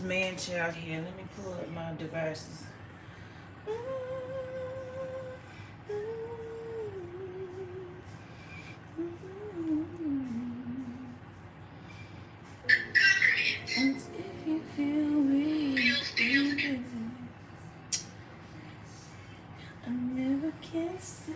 Manchild here. Let me pull up my devices. And if you feel weak, I never can say.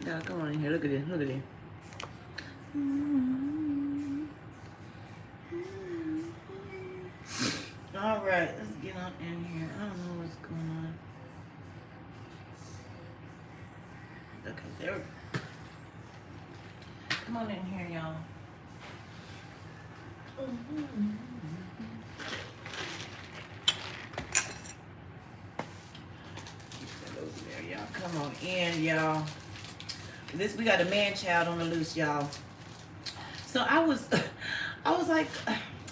Yeah, come on in here. Look at this. Look at this. All right, let's get on in here. I don't know what's going on. Okay, there we go. Come on in here, y'all. Keep that over there, y'all. Come on in, y'all. We got a man child on the loose, y'all. So I was like,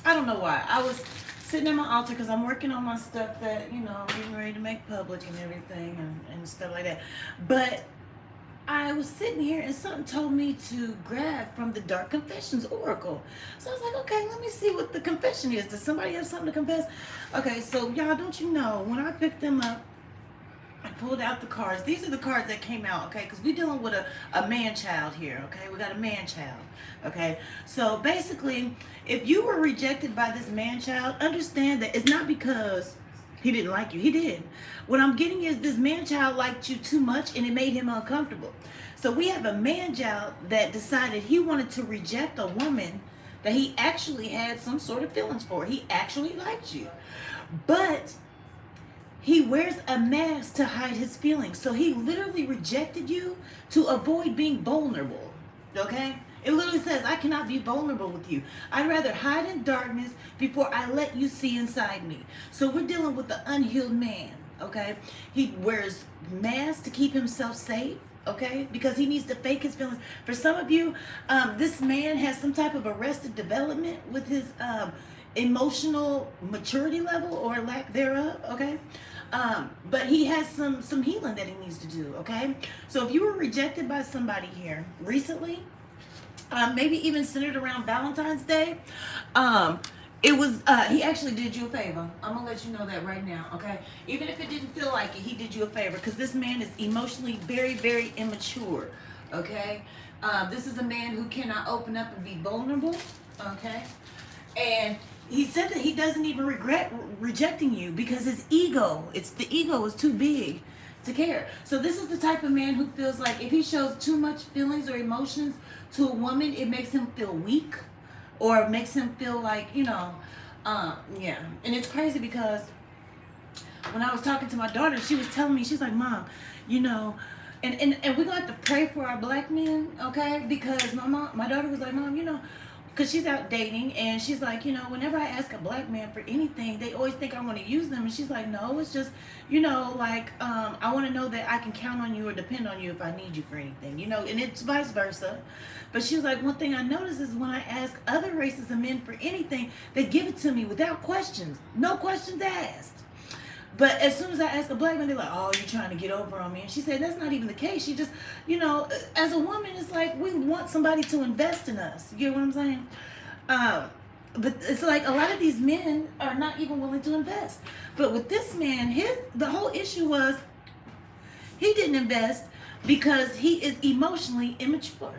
I don't know why. I was sitting at my altar because I'm working on my stuff that, I'm getting ready to make public and everything and stuff like that. But I was sitting here and something told me to grab from the Dark Confessions Oracle. So I was like, okay, let me see what the confession is. Does somebody have something to confess? Okay, so y'all, don't you know, when I picked them up, I pulled out the cards. These are the cards that came out, okay? Because we're dealing with a man-child here, okay? We got a man-child, okay? So basically, if you were rejected by this man-child, understand that it's not because he didn't like you. He did. What I'm getting is this man-child liked you too much and it made him uncomfortable. So we have a man-child that decided he wanted to reject a woman that he actually had some sort of feelings for. He actually liked you. But he wears a mask to hide his feelings. So he literally rejected you to avoid being vulnerable. Okay? It literally says, I cannot be vulnerable with you. I'd rather hide in darkness before I let you see inside me. So we're dealing with the unhealed man. Okay? He wears masks to keep himself safe. Okay? Because he needs to fake his feelings. For some of you, this man has some type of arrested development with his emotional maturity level or lack thereof. Okay? But he has some healing that he needs to do, okay? So if you were rejected by somebody here recently, maybe even centered around Valentine's Day, it was, he actually did you a favor. I'm gonna let you know that right now, okay? Even if it didn't feel like it, he did you a favor because this man is emotionally very, very immature, okay? This is a man who cannot open up and be vulnerable, okay? And he said that he doesn't even regret rejecting you because the ego is too big to care. So this is the type of man who feels like if he shows too much feelings or emotions to a woman, it makes him feel weak or makes him feel like, yeah. And it's crazy because when I was talking to my daughter, she was telling me, she's like, Mom, and we're going to have to pray for our black men, okay? Because my daughter was like, Mom, because she's out dating, and she's like, whenever I ask a black man for anything, they always think I want to use them. And she's like, no, it's just, I want to know that I can count on you or depend on you if I need you for anything, and it's vice versa. But she was like, one thing I notice is when I ask other races of men for anything, they give it to me without questions, no questions asked. But as soon as I ask a black man, they're like, oh, you're trying to get over on me. And she said, that's not even the case. She just, as a woman, it's like we want somebody to invest in us. You get what I'm saying? But it's like a lot of these men are not even willing to invest. But with this man, the whole issue was he didn't invest because he is emotionally immature.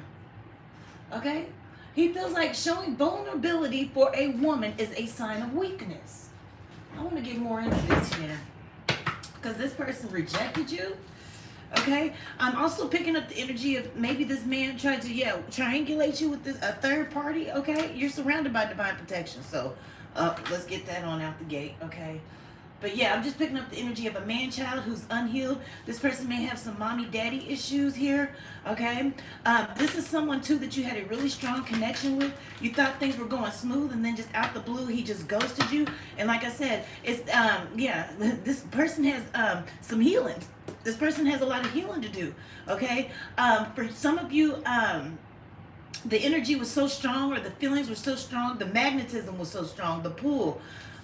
Okay? He feels like showing vulnerability for a woman is a sign of weakness. I want to get more into this here because this person rejected you. Okay, I'm also picking up the energy of maybe this man tried to triangulate you with a third party. Okay, you're surrounded by divine protection, so let's get that on out the gate. Okay, but yeah, I'm just picking up the energy of a man child who's unhealed. This person may have some mommy daddy issues here. Okay, this is someone too that you had a really strong connection with. You thought things were going smooth, and then just out the blue he just ghosted you. And like I said, it's this person has some healing. This person has a lot of healing to do. Okay, for some of you, the energy was so strong, or the feelings were so strong, the magnetism was so strong, the pull,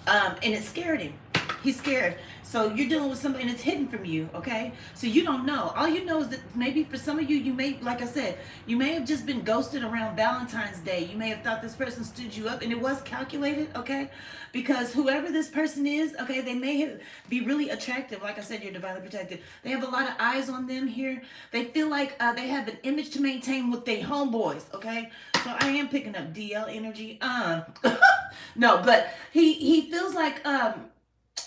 and it scared him. He's scared. So you're dealing with somebody that's hidden from you, okay? So you don't know. All you know is that maybe for some of you, you may, like I said, you may have just been ghosted around Valentine's Day. You may have thought this person stood you up, and it was calculated, okay? Because whoever this person is, okay, they may be really attractive. Like I said, you're divinely protected. They have a lot of eyes on them here. They feel like they have an image to maintain with their homeboys, okay? So I am picking up DL energy. No, but he feels like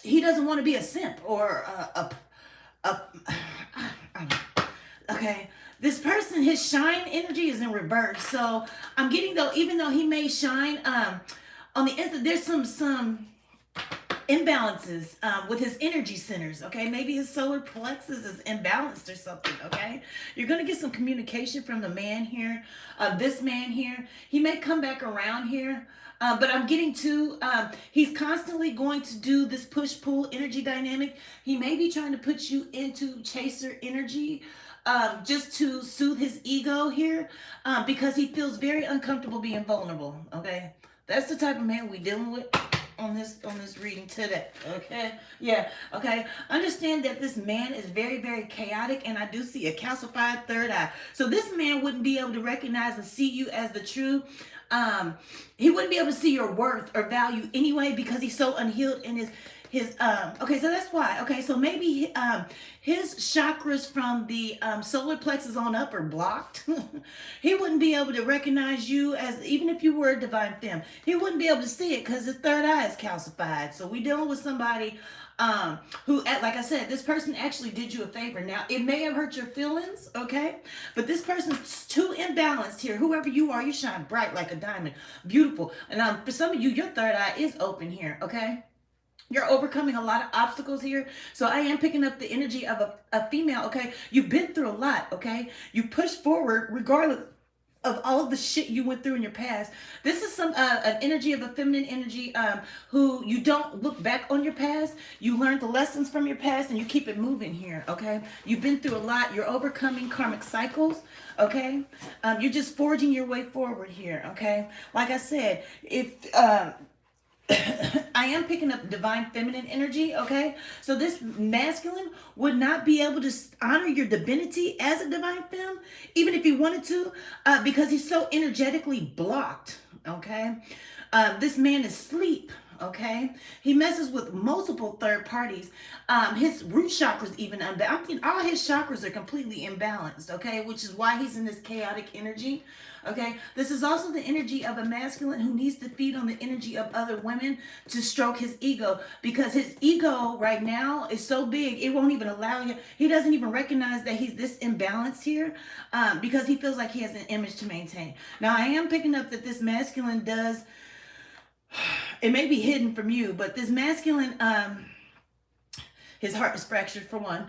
he doesn't want to be a simp or okay. This person, his shine energy is in reverse. So I'm getting, though, even though he may shine, on the inside, there's some imbalances with his energy centers, okay? Maybe his solar plexus is imbalanced or something, okay? You're going to get some communication from the man here, this man here. He may come back around here, but I'm getting to, he's constantly going to do this push-pull energy dynamic. He may be trying to put you into chaser energy, just to soothe his ego here, because he feels very uncomfortable being vulnerable, okay? That's the type of man we're dealing with on this reading today, okay? Yeah, okay. Understand that this man is very, very chaotic, and I do see a calcified third eye. So this man wouldn't be able to recognize and see you as the true. He wouldn't be able to see your worth or value anyway, because he's so unhealed in his okay, so that's why. Okay, so maybe his chakras from the solar plexus on up are blocked. He wouldn't be able to recognize you as, even if you were a divine femme, he wouldn't be able to see it because his third eye is calcified. So we're dealing with somebody who, like I said, this person actually did you a favor. Now, it may have hurt your feelings, okay? But this person's too imbalanced here. Whoever you are, you shine bright like a diamond. Beautiful. And for some of you, your third eye is open here, okay? You're overcoming a lot of obstacles here. So I am picking up the energy of a female, okay? You've been through a lot, okay? You push forward regardless of all of the shit you went through in your past. This is some an energy of a feminine energy who you don't look back on your past. You learned the lessons from your past and you keep it moving here, okay? You've been through a lot. You're overcoming karmic cycles, okay? You're just forging your way forward here, okay? Like I said, if... I am picking up divine feminine energy, okay? So this masculine would not be able to honor your divinity as a divine femme, even if he wanted to, because he's so energetically blocked, okay? This man is asleep, okay? He messes with multiple third parties. His root chakras even unbalanced. I mean, all his chakras are completely imbalanced, okay? Which is why he's in this chaotic energy, okay? This is also the energy of a masculine who needs to feed on the energy of other women to stroke his ego, because his ego right now is so big, it won't even allow him. He doesn't even recognize that he's this imbalanced here, because he feels like he has an image to maintain. Now, I am picking up that this masculine does, it may be hidden from you, but this masculine, his heart is fractured for one.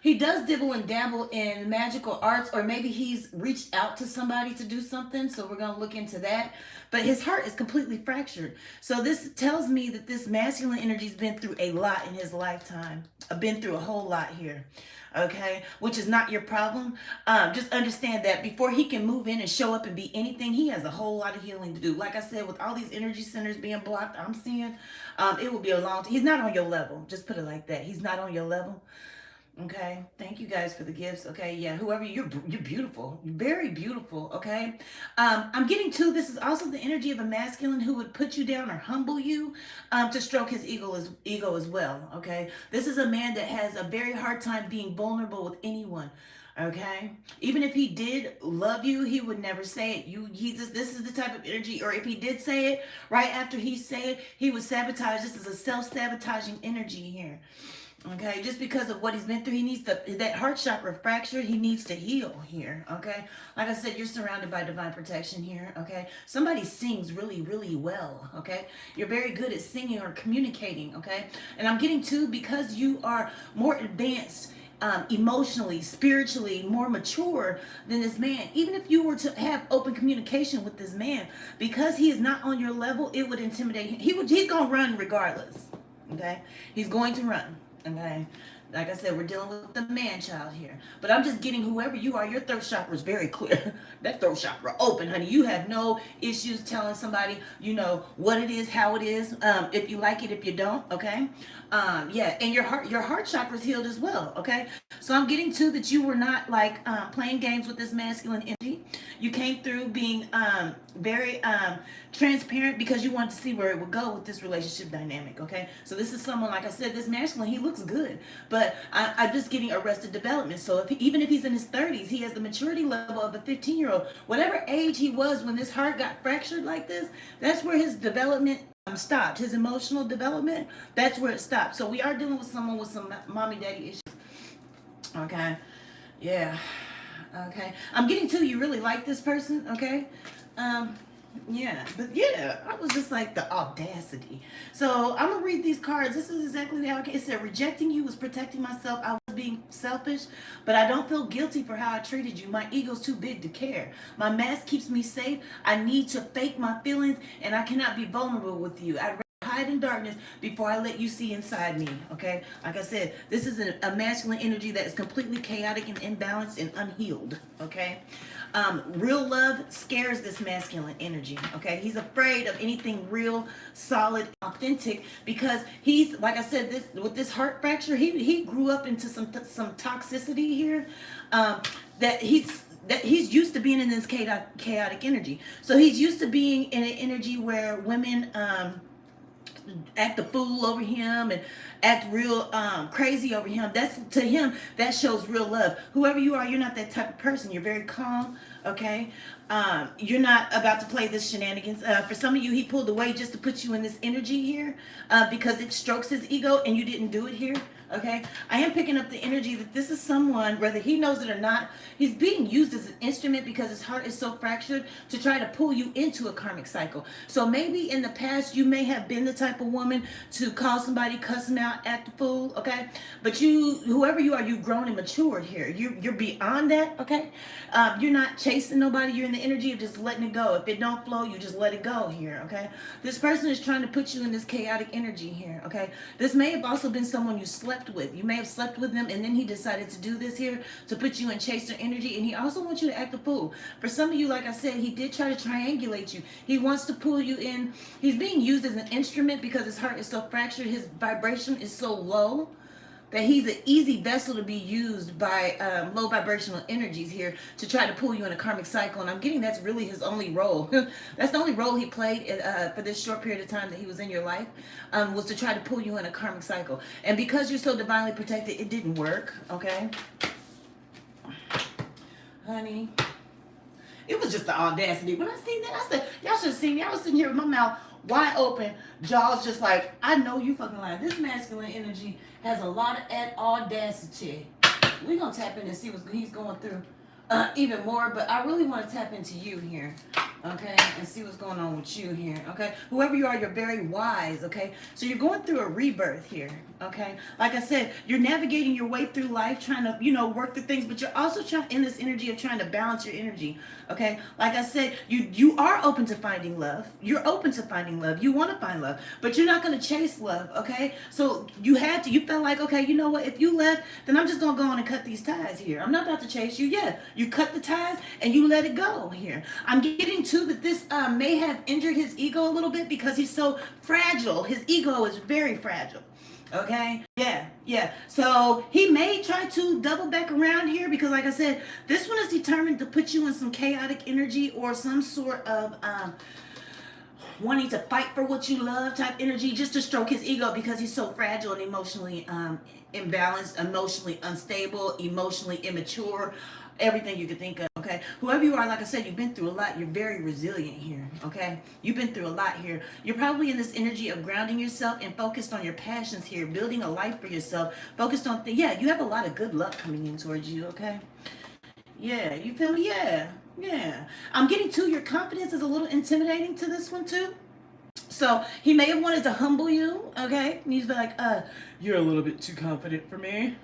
He does dibble and dabble in magical arts, or maybe he's reached out to somebody to do something. So we're going to look into that. But his heart is completely fractured. So this tells me that this masculine energy has been through a lot in his lifetime. I've been through a whole lot here. Okay, which is not your problem. Just understand that before he can move in and show up and be anything, he has a whole lot of healing to do. Like I said, with all these energy centers being blocked, I'm seeing it will be a long time. He's not on your level. Just put it like that. He's not on your level. Okay, thank you guys for the gifts. Okay, yeah, whoever, you're beautiful. You're very beautiful, okay? I'm getting to, this is also the energy of a masculine who would put you down or humble you to stroke his ego as well, okay? This is a man that has a very hard time being vulnerable with anyone, okay? Even if he did love you, he would never say it. This is the type of energy, or if he did say it, right after he said it, he would sabotage. This is a self-sabotaging energy here. Okay, just because of what he's been through, he needs that heart chakra fracture, he needs to heal here, okay? Like I said, you're surrounded by divine protection here, okay? Somebody sings really, really well, okay? You're very good at singing or communicating, okay? And I'm getting to, because you are more advanced emotionally, spiritually, more mature than this man, even if you were to have open communication with this man, because he is not on your level, it would intimidate him. He's going to run regardless, okay? He's going to run. Okay, Like I said, we're dealing with the man child here. But I'm just getting whoever you are, your throat chakra is very clear. That throat chakra open, honey. You have no issues telling somebody, you know, what it is, how it is, if you like it, if you don't, okay? Yeah, and your heart chakra is healed as well, okay? So I'm getting to that you were not like playing games with this masculine energy. You came through being very transparent because you wanted to see where it would go with this relationship dynamic, okay? So this is someone, like I said, this masculine, he looks good, but I'm just getting arrested development. So even if he's in his 30s, he has the maturity level of a 15-year-old. Whatever age he was when this heart got fractured like this, that's where his development stopped. His emotional development, that's where it stopped. So we are dealing with someone with some mommy daddy issues, okay? Yeah, okay. I'm getting to you really like this person, okay? Yeah, but yeah, I was just like the audacity. So I'm gonna read these cards. This is exactly how it said, rejecting you was protecting myself. I was being selfish, but I don't feel guilty for how I treated you. My ego's too big to care. My mask keeps me safe. I need to fake my feelings, and I cannot be vulnerable with you. I'd hide in darkness before I let you see inside me, okay? Like I said, this is a masculine energy that is completely chaotic and imbalanced and unhealed, okay? Real love scares this masculine energy, okay? He's afraid of anything real, solid, authentic, because he's, like I said, this with this heart fracture, he grew up into some toxicity here, that he's used to being in this chaotic energy. So he's used to being in an energy where women act a fool over him and act real crazy over him. That's, to him, that shows real love. Whoever you are, you're not that type of person. You're very calm, okay? You're not about to play this shenanigans. For some of you, he pulled away just to put you in this energy here because it strokes his ego, and you didn't do it here. Okay, I am picking up the energy that this is someone, whether he knows it or not, he's being used as an instrument because his heart is so fractured to try to pull you into a karmic cycle. So maybe in the past you may have been the type of woman to call somebody, cuss them out, act a fool, okay? But you, whoever you are, you've grown and matured here. You're beyond that, okay? You're not chasing nobody. You're in the energy of just letting it go. If it don't flow, you just let it go here, okay? This person is trying to put you in this chaotic energy here, okay? This may have also been someone you slept with. You may have slept with them, and then he decided to do this here to put you in chaser energy, and he also wants you to act a fool. For some of you, like I said, he did try to triangulate you. He wants to pull you in. He's being used as an instrument because his heart is so fractured, his vibration is so low, that he's an easy vessel to be used by low vibrational energies here to try to pull you in a karmic cycle. And I'm getting that's really his only role. That's the only role he played for this short period of time that he was in your life, was to try to pull you in a karmic cycle. And because you're so divinely protected, it didn't work, okay? Honey, it was just the audacity. When I seen that, I said, y'all should have seen me. I was sitting here with my mouth wide open, jaws just like, I know you fucking lying. This masculine energy has a lot of audacity. We're going to tap in and see what he's going through even more, but I really want to tap into you here, okay, and see what's going on with you here, okay? Whoever you are, you're very wise, okay? So you're going through a rebirth here, okay? Like I said, you're navigating your way through life, trying to, you know, work through things, but you're also trying in this energy of trying to balance your energy, okay? Like I said, you are open to finding love. You're open to finding love. You want to find love, but you're not going to chase love, okay? So you felt like, okay, you know what? If you left, then I'm just going to go on and cut these ties here. I'm not about to chase you. Yeah, you cut the ties and you let it go here. I'm getting to that this may have injured his ego a little bit because he's so fragile. His ego is very fragile. Okay, yeah. So he may try to double back around here because, like I said, this one is determined to put you in some chaotic energy or some sort of wanting to fight for what you love type energy, just to stroke his ego because he's so fragile and emotionally imbalanced, emotionally unstable, emotionally immature, everything you could think of, okay? Whoever you are, like I said, you've been through a lot. You're very resilient here, okay? You've been through a lot here. You're probably in this energy of grounding yourself and focused on your passions here, building a life for yourself, focused on, yeah, you have a lot of good luck coming in towards you, okay? Yeah, you feel me? Yeah. I'm getting to your confidence is a little intimidating to this one too. So he may have wanted to humble you, okay? And he's like, you're a little bit too confident for me.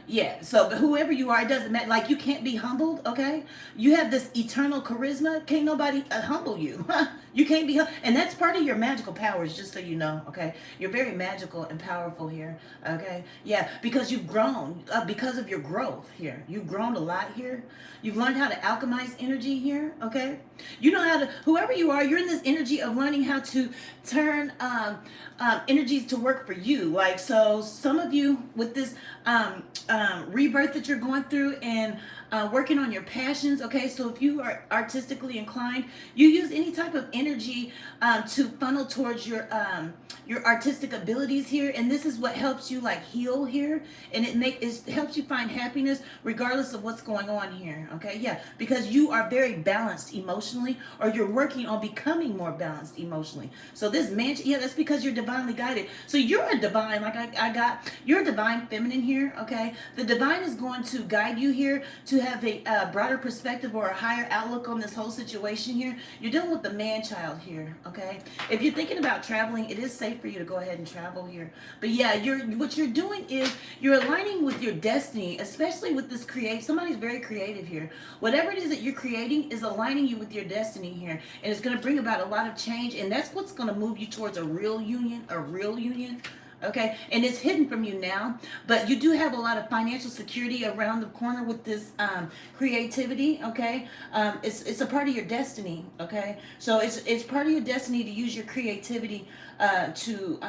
Yeah, so whoever you are, it doesn't matter. Like, you can't be humbled, okay? You have this eternal charisma. Can't nobody humble you. You can't be, and that's part of your magical powers, just so you know, okay? You're very magical and powerful here, okay? Yeah, because you've grown, because of your growth here. You've grown a lot here. You've learned how to alchemize energy here, okay? You know how to, whoever you are, you're in this energy of learning how to turn energies to work for you. Like, so some of you with this rebirth that you're going through and working on your passions, okay? So if you are artistically inclined, you use any type of energy to funnel towards your artistic abilities here, and this is what helps you like heal here, and it helps you find happiness regardless of what's going on here, okay? Yeah, because you are very balanced emotionally, or you're working on becoming more balanced emotionally. So this man, yeah, that's because you're divinely guided. So you're a divine, like you're a divine feminine here, okay? The divine is going to guide you here to have a broader perspective or a higher outlook on this whole situation here. You're dealing with the man-child here, okay? If you're thinking about traveling, it is safe for you to go ahead and travel here. But yeah, what you're doing is you're aligning with your destiny, especially with this somebody's very creative here. Whatever it is that you're creating is aligning you with your destiny here, and it's going to bring about a lot of change, and that's what's going to move you towards a real union. Okay, and it's hidden from you now, but you do have a lot of financial security around the corner with this creativity, okay? It's a part of your destiny, okay? So it's part of your destiny to use your creativity to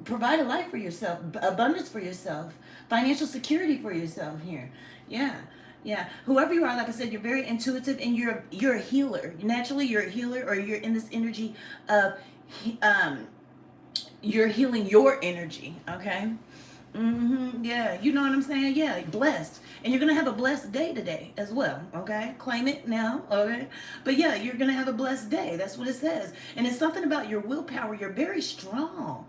provide a life for yourself, abundance for yourself, financial security for yourself here. Yeah, whoever you are, like I said, you're very intuitive, and you're a healer. Naturally, you're a healer, or you're in this energy of you're healing your energy, okay? Yeah, you know what I'm saying? Yeah, blessed. And you're going to have a blessed day today as well, okay? Claim it now, okay? But yeah, you're going to have a blessed day. That's what it says. And it's something about your willpower. You're very strong,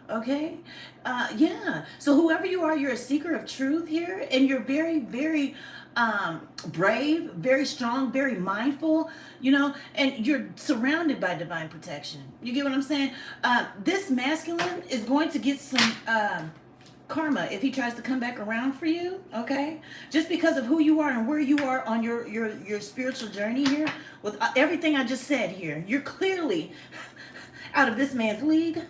okay? Yeah. So whoever you are, you're a seeker of truth here, and you're very, very brave, very strong, very mindful, you know, and you're surrounded by divine protection. You get what I'm saying? This masculine is going to get some karma if he tries to come back around for you, okay? Just because of who you are and where you are on your spiritual journey here, with everything I just said here, you're clearly out of this man's league.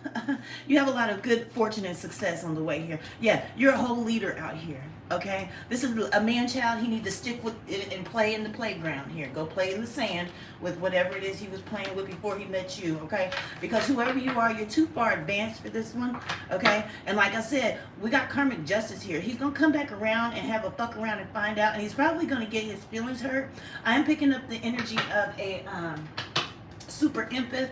You have a lot of good fortune and success on the way here. Yeah, you're a whole leader out here, okay? This is a man-child. He needs to stick with it and play in the playground here. Go play in the sand with whatever it is he was playing with before he met you, okay? Because whoever you are, you're too far advanced for this one, okay? And like I said, we got karmic justice here. He's going to come back around and have a fuck around and find out, and he's probably going to get his feelings hurt. I'm picking up the energy of a super empath.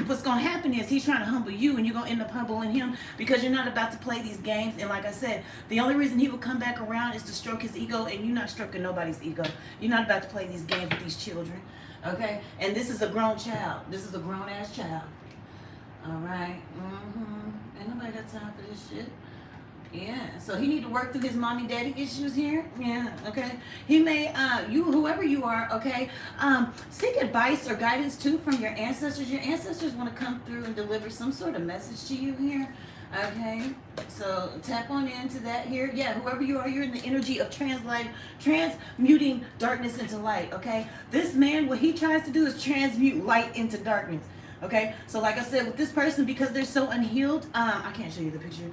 What's gonna happen is he's trying to humble you, and you're gonna end up humbling him, because you're not about to play these games. And like I said, the only reason he will come back around is to stroke his ego, and you're not stroking nobody's ego. You're not about to play these games with these children, okay? And this is a grown child. This is a grown ass child. All right. Ain't nobody got time for this shit. Yeah, so he need to work through his mommy daddy issues here. Yeah, okay. He may, whoever you are, okay, seek advice or guidance too from your ancestors. Your ancestors want to come through and deliver some sort of message to you here. Okay, so tap on into that here. Yeah, whoever you are, you're in the energy of transmuting darkness into light. Okay, this man, what he tries to do is transmute light into darkness. Okay, so like I said, with this person, because they're so unhealed, I can't show you the picture,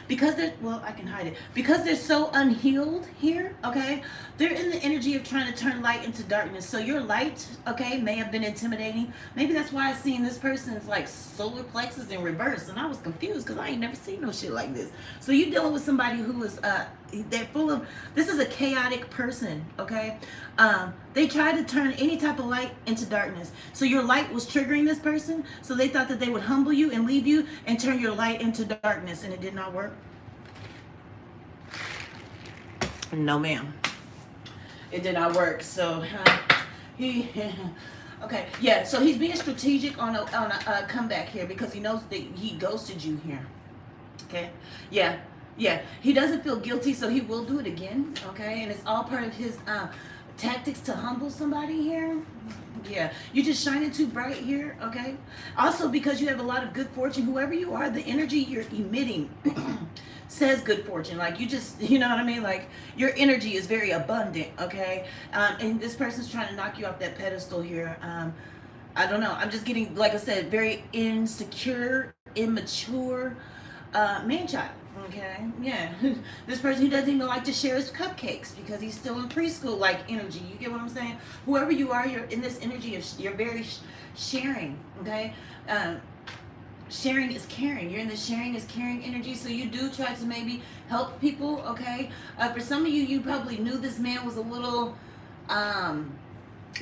because they're, well, I can hide it, because they're so unhealed here, okay, they're in the energy of trying to turn light into darkness. So your light, okay, may have been intimidating. Maybe that's why I seen this person's like solar plexus in reverse, and I was confused because I ain't never seen no shit like this. So you're dealing with somebody who is, they're full of, this is a chaotic person, okay? They tried to turn any type of light into darkness. So your light was triggering this person, so they thought that they would humble you and leave you and turn your light into darkness, and it did not work. No, ma'am. It did not work. So okay, yeah, so he's being strategic on a comeback here, because he knows that he ghosted you here. Okay, yeah, he doesn't feel guilty, so he will do it again, okay? And it's all part of his tactics to humble somebody here. Yeah, you're just shining too bright here, okay? Also, because you have a lot of good fortune, whoever you are, the energy you're emitting says good fortune. Like, you just, you know what I mean? Like, your energy is very abundant, okay? And this person's trying to knock you off that pedestal here. I don't know. I'm just getting, like I said, very insecure, immature man-child. Okay, yeah. This person who doesn't even like to share his cupcakes because he's still in preschool like energy. You get what I'm saying? Whoever you are, you're in this energy of you're very sharing. Okay, sharing is caring. You're in the sharing is caring energy, so you do try to maybe help people. Okay, for some of you, you probably knew this man was a little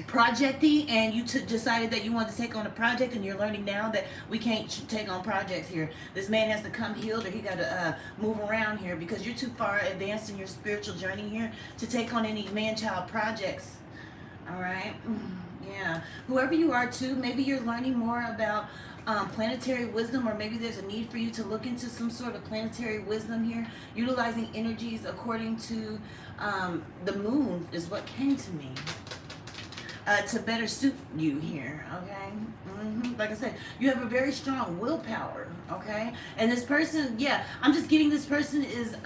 projecty, and you decided that you wanted to take on a project, and you're learning now that we can't take on projects here. This man has to come healed, or he got to move around here because you're too far advanced in your spiritual journey here to take on any man-child projects. All right, yeah. Whoever you are too, maybe you're learning more about planetary wisdom, or maybe there's a need for you to look into some sort of planetary wisdom here, utilizing energies according to the moon is what came to me. To better suit you here, okay? Like I said, you have a very strong willpower, okay? And this person, yeah, I'm just getting this person is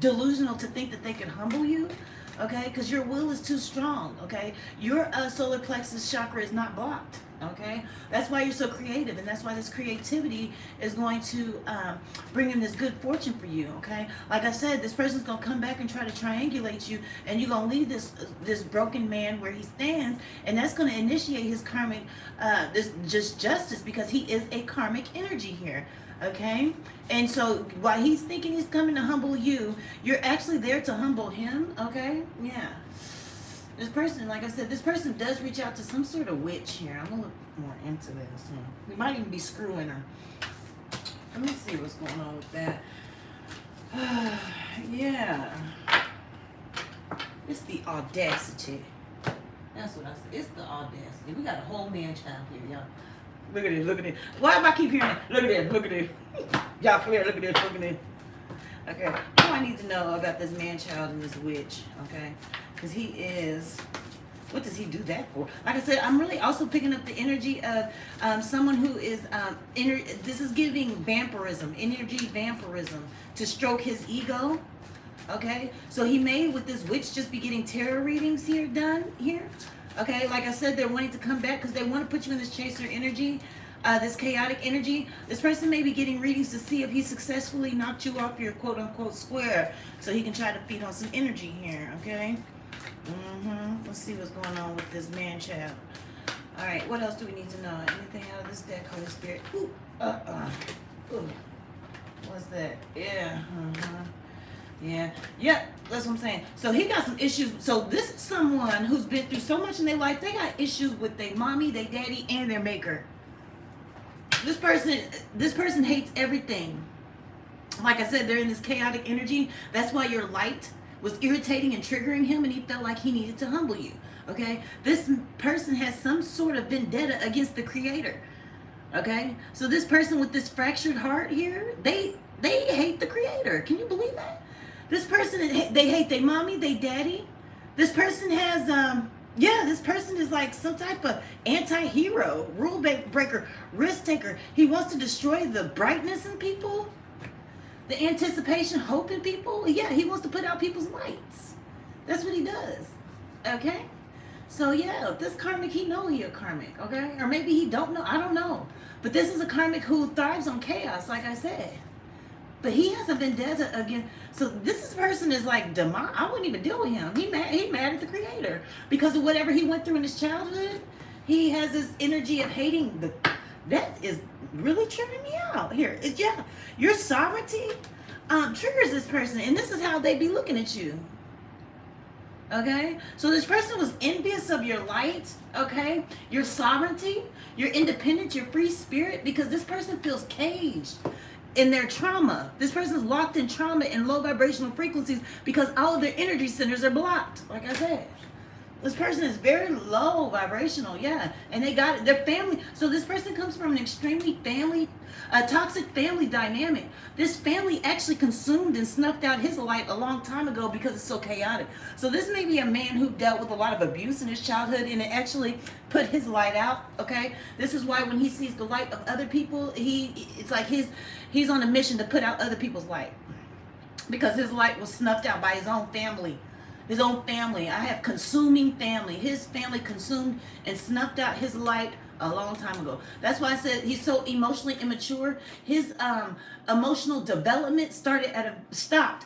delusional to think that they can humble you, okay? Because your will is too strong, okay? Your solar plexus chakra is not blocked, okay? That's why you're so creative, and that's why this creativity is going to bring in this good fortune for you, okay? Like I said, this person's going to come back and try to triangulate you, and you're going to leave this broken man where he stands, and that's going to initiate his karmic, this just justice, because he is a karmic energy here, okay? And so while he's thinking he's coming to humble you, you're actually there to humble him, okay? Yeah. This person, like I said, this person does reach out to some sort of witch here. I'm going to look more into this. We might even be screwing her. Let me see what's going on with that. Yeah. It's the audacity. That's what I said. It's the audacity. We got a whole man-child here, y'all. Look at this, look at this. Why do I keep hearing it? Look at this, look at this. Y'all clear, look at this, look at this. Okay, what do I need to know about this man-child and this witch, okay? Because he is, what does he do that for? Like I said, I'm really also picking up the energy of someone who is, this is giving vampirism, energy vampirism, to stroke his ego, okay? So he may, with this witch, just be getting tarot readings here done here, okay? Like I said, they're wanting to come back because they want to put you in this chaser energy, this chaotic energy. This person may be getting readings to see if he successfully knocked you off your quote-unquote square, so he can try to feed on some energy here, okay? Let's see what's going on with this man-child. All right, what else do we need to know? Anything out of this deck, Holy Spirit? Ooh, Ooh. What's that? Yeah, yeah, yep, that's what I'm saying. So he got some issues. So this is someone who's been through so much in their life. They got issues with their mommy, their daddy, and their maker. This person hates everything. Like I said, they're in this chaotic energy. That's why your light was irritating and triggering him, and he felt like he needed to humble you, okay? This person has some sort of vendetta against the creator, okay? So this person with this fractured heart here, they hate the creator. Can you believe that? This person, they hate their mommy, their daddy. This person has, yeah, this person is like some type of anti-hero, rule breaker, risk taker. He wants to destroy the brightness in people, the anticipation, hope in people. Yeah, he wants to put out people's lights. That's what he does, okay? So yeah, this karmic, he know he a karmic, okay? Or maybe he don't know, I don't know. But this is a karmic who thrives on chaos, like I said. But he has a vendetta against, so this person is like demon. I wouldn't even deal with him. He mad at the creator because of whatever he went through in his childhood. He has this energy of hating the, that is really tripping me out here. Yeah, your sovereignty triggers this person, and this is how they be looking at you. Okay, so this person was envious of your light, okay, your sovereignty, your independence, your free spirit, because this person feels caged in their trauma. This person is locked in trauma and low vibrational frequencies because all of their energy centers are blocked, like I said. This person is very low vibrational, yeah, and they got it. Their family. So this person comes from an extremely toxic family dynamic. This family actually consumed and snuffed out his light a long time ago because it's so chaotic. So this may be a man who dealt with a lot of abuse in his childhood, and it actually put his light out. Okay, this is why when he sees the light of other people, it's like he's on a mission to put out other people's light, because his light was snuffed out by his own family. His own family. I have consuming family. His family consumed and snuffed out his light a long time ago. That's why I said he's so emotionally immature. His emotional development stopped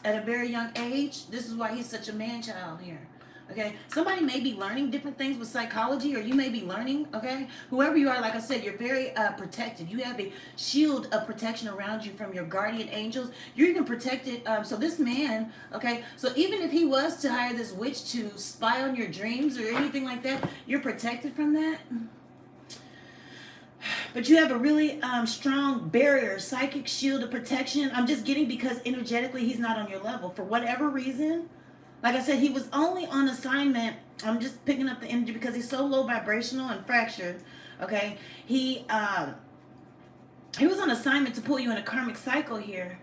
at a very young age. This is why he's such a man child here. Okay, somebody may be learning different things with psychology, or you may be learning, okay? Whoever you are, like I said, you're very protected. You have a shield of protection around you from your guardian angels. You're even protected. So this man, okay, so even if he was to hire this witch to spy on your dreams or anything like that, you're protected from that. But you have a really strong barrier, psychic shield of protection. I'm just getting, because energetically he's not on your level. For whatever reason, like I said, he was only on assignment. I'm just picking up the energy because he's so low vibrational and fractured. Okay, he was on assignment to pull you in a karmic cycle here,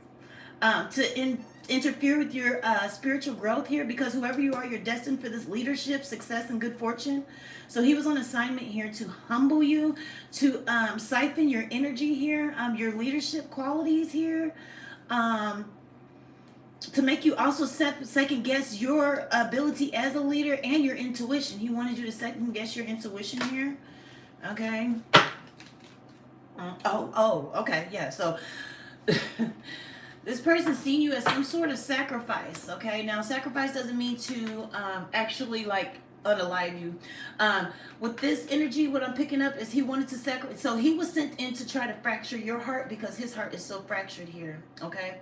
to interfere with your spiritual growth here, because whoever you are, you're destined for this leadership, success, and good fortune. So he was on assignment here to humble you, to siphon your energy here, your leadership qualities here. To make you also second guess your ability as a leader and your intuition. He wanted you to second guess your intuition here. Okay. Okay. Yeah. So this person's seen you as some sort of sacrifice. Okay. Now, sacrifice doesn't mean to actually like unalive you. With this energy, what I'm picking up is he wanted to sacrifice. So he was sent in to try to fracture your heart because his heart is so fractured here. Okay.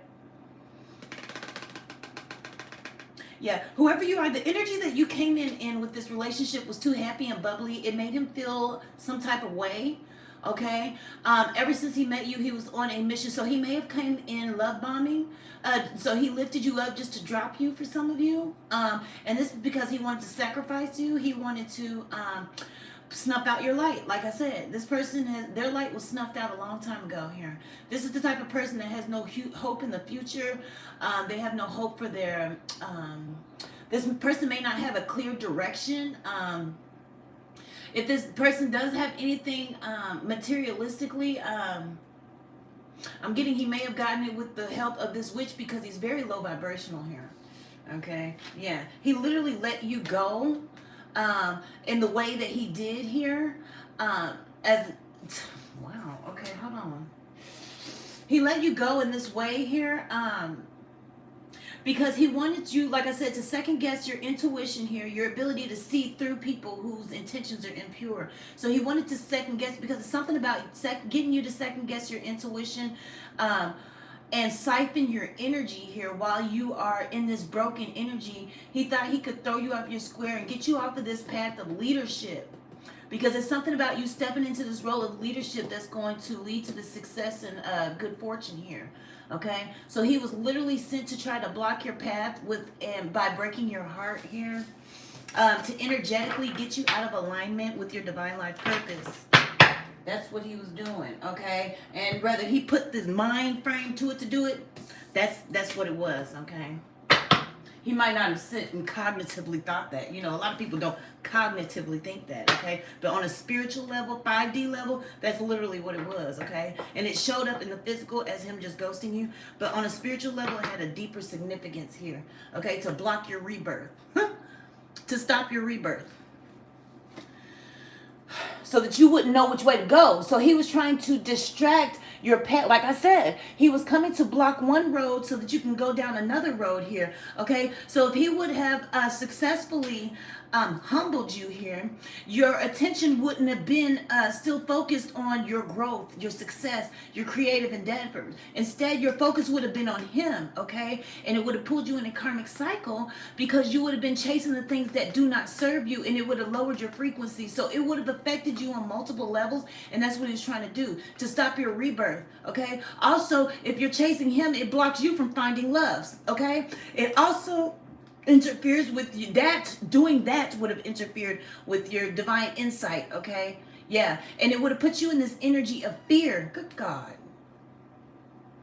Yeah, whoever you are, the energy that you came in with this relationship was too happy and bubbly. It made him feel some type of way, okay? Ever since he met you, he was on a mission. So he may have come in love bombing. So he lifted you up just to drop you for some of you. And this is because he wanted to sacrifice you. He wanted to snuff out your light. Like I said, this person their light was snuffed out a long time ago here. This is the type of person that has no hope in the future. They have no hope for their this person may not have a clear direction. If this person does have anything materialistically, I'm getting he may have gotten it with the help of this witch, because he's very low vibrational here. Okay, yeah, he literally let you go in the way that he did here, as wow, okay, hold on. He let you go in this way here, because he wanted you, like I said, to second guess your intuition here, your ability to see through people whose intentions are impure. So he wanted to second guess, because it's something about getting you to second guess your intuition, and siphon your energy here while you are in this broken energy. He thought he could throw you off your square and get you off of this path of leadership, because it's something about you stepping into this role of leadership that's going to lead to the success and good fortune here. Okay, so he was literally sent to try to block your path by breaking your heart here, to energetically get you out of alignment with your divine life purpose. That's what he was doing, okay? And whether he put this mind frame to it to do it, that's what it was, okay? He might not have sit and cognitively thought that. You know, a lot of people don't cognitively think that, okay? But on a spiritual level, 5D level, that's literally what it was, okay? And it showed up in the physical as him just ghosting you. But on a spiritual level, it had a deeper significance here, okay? To block your rebirth, to stop your rebirth, so that you wouldn't know which way to go. So he was trying to distract your path. Like I said, he was coming to block one road so that you can go down another road here. Okay, so if he would have successfully humbled you here, your attention wouldn't have been still focused on your growth, your success, your creative endeavors. Instead, your focus would have been on him, okay? And it would have pulled you in a karmic cycle, because you would have been chasing the things that do not serve you, and it would have lowered your frequency. So it would have affected you on multiple levels, and that's what he was trying to do, to stop your rebirth, okay? Also, if you're chasing him, it blocks you from finding loves, okay? It also interferes with you. That doing that would have interfered with your divine insight, okay? Yeah, and it would have put you in this energy of fear. Good God.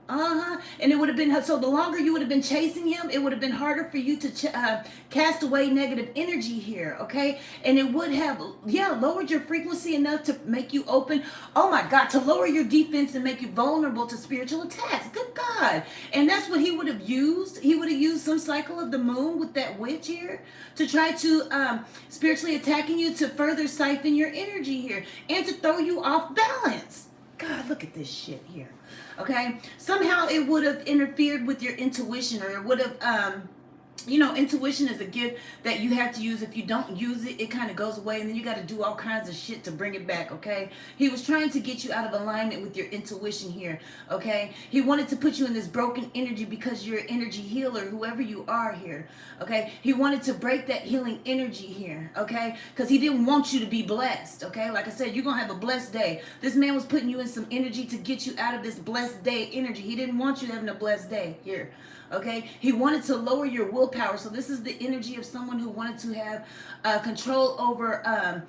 And it would have been, so the longer you would have been chasing him, it would have been harder for you to cast away negative energy here, okay? And it would have, yeah, lowered your frequency enough to make you open, oh my God, to lower your defense and make you vulnerable to spiritual attacks. Good God. And that's what he would have used. He would have used some cycle of the moon with that witch here to try to spiritually attacking you to further siphon your energy here and to throw you off balance. God, look at this shit here. Okay, somehow it would have interfered with your intuition, or it would have, you know, intuition is a gift that you have to use. If you don't use it, it kind of goes away, and then you got to do all kinds of shit to bring it back, okay? He was trying to get you out of alignment with your intuition here, okay? He wanted to put you in this broken energy because you're an energy healer, whoever you are here, okay? He wanted to break that healing energy here, okay? Because he didn't want you to be blessed, okay? Like I said, you're going to have a blessed day. This man was putting you in some energy to get you out of this blessed day energy. He didn't want you having a blessed day here. Okay, he wanted to lower your willpower. So this is the energy of someone who wanted to have control over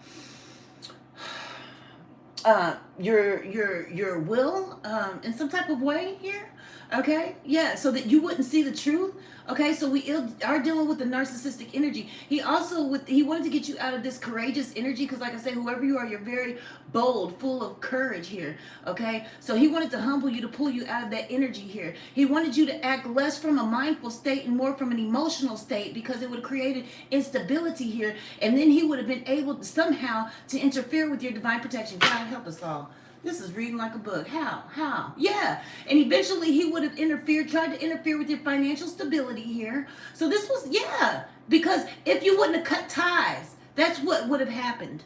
your will in some type of way here. Okay, yeah, so that you wouldn't see the truth. Okay, so we are dealing with the narcissistic energy. He also he wanted to get you out of this courageous energy, because like I say, whoever you are, you're very bold, full of courage here. Okay, so he wanted to humble you, to pull you out of that energy here. He wanted you to act less from a mindful state and more from an emotional state, because it would have created instability here, and then he would have been able to somehow to interfere with your divine protection. God help us all. This is reading like a book. How? Yeah. And eventually he would have tried to interfere with your financial stability here. So this was, yeah. Because if you wouldn't have cut ties, that's what would have happened.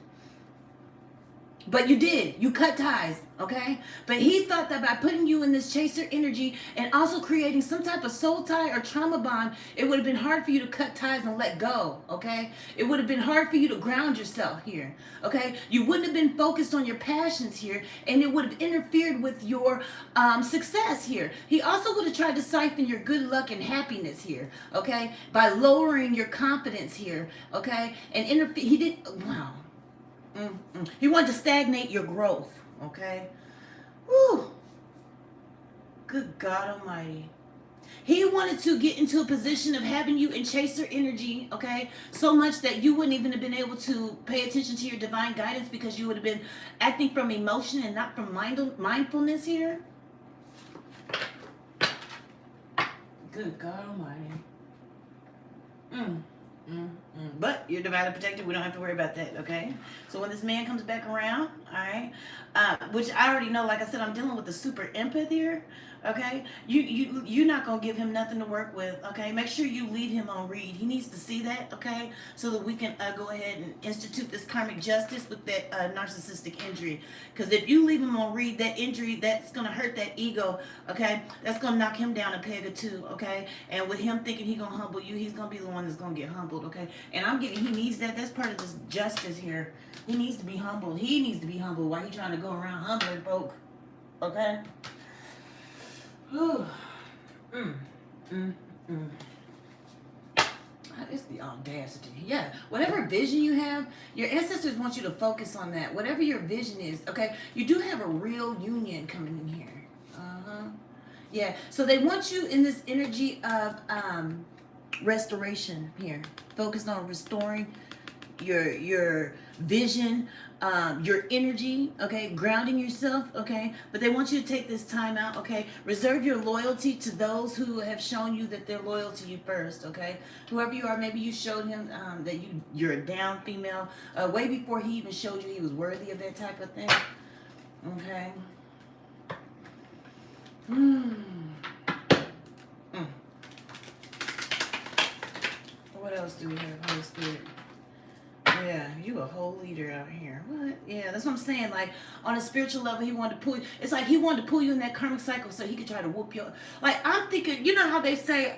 But you did. You cut ties, okay? But he thought that by putting you in this chaser energy and also creating some type of soul tie or trauma bond, it would have been hard for you to cut ties and let go, okay? It would have been hard for you to ground yourself here, okay? You wouldn't have been focused on your passions here, and it would have interfered with your success here. He also would have tried to siphon your good luck and happiness here, okay? By lowering your confidence here, okay? And he did, wow. He wanted to stagnate your growth, okay? Whew. Good God Almighty. He wanted to get into a position of having you in chaser energy, okay? So much that you wouldn't even have been able to pay attention to your divine guidance, because you would have been acting from emotion and not from mindfulness here. Good God Almighty. But you're divinely protected. We don't have to worry about that, okay? So when this man comes back around, all right, which I already know, like I said, I'm dealing with the super empath here, okay? You're not going to give him nothing to work with, okay? Make sure you leave him on read. He needs to see that, okay? So that we can go ahead and institute this karmic justice with that narcissistic injury. Because if you leave him on read, that injury, that's going to hurt that ego, okay? That's going to knock him down a peg or two, okay? And with him thinking he's going to humble you, he's going to be the one that's going to get humbled, okay? And I'm getting, he needs that. That's part of this justice here. He needs to be humbled. He needs to be humbled while he's trying to go around humbling folk, okay? It's the audacity. Yeah, whatever vision you have, your ancestors want you to focus on that. Whatever your vision is, okay? You do have a real union coming in here. Yeah, so they want you in this energy of restoration here. Focused on restoring your vision, your energy, okay, grounding yourself, okay, but they want you to take this time out, okay, reserve your loyalty to those who have shown you that they're loyal to you first, okay, whoever you are. Maybe you showed him that you're a down female way before he even showed you he was worthy of that type of thing, okay. What else do we have, Holy Spirit? Yeah, you a a whole leader out here. What? Yeah, that's what I'm saying. Like, on a spiritual level, he wanted to pull you. It's like he wanted to pull you in that karmic cycle so he could try to whoop your. Like, I'm thinking, you know how they say,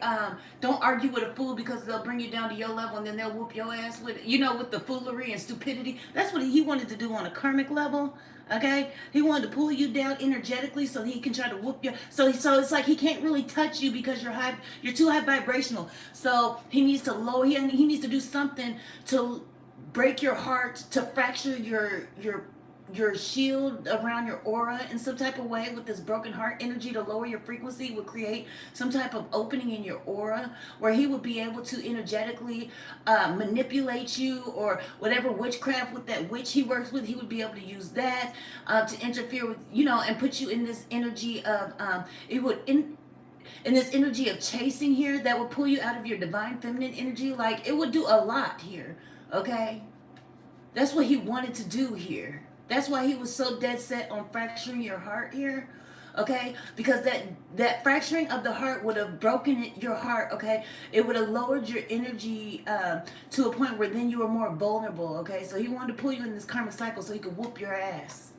don't argue with a fool because they'll bring you down to your level and then they'll whoop your ass with it. You know, with the foolery and stupidity. That's what he wanted to do on a karmic level. Okay, he wanted to pull you down energetically so he can try to whoop you. So it's like he can't really touch you because you're too high vibrational. So he needs to lower. He needs to do something to break your heart, to fracture your shield around your aura in some type of way with this broken heart energy to lower your frequency, would create some type of opening in your aura where he would be able to energetically manipulate you, or whatever witchcraft with that witch he works with, he would be able to use that to interfere with, you know, and put you in this energy of in this energy of chasing here that would pull you out of your divine feminine energy. Like, it would do a lot here. Okay, that's what he wanted to do here. That's why he was so dead set on fracturing your heart here, okay? Because that fracturing of the heart would have broken your heart, okay? It would have lowered your energy to a point where then you were more vulnerable, okay? So he wanted to pull you in this karmic cycle so he could whoop your ass.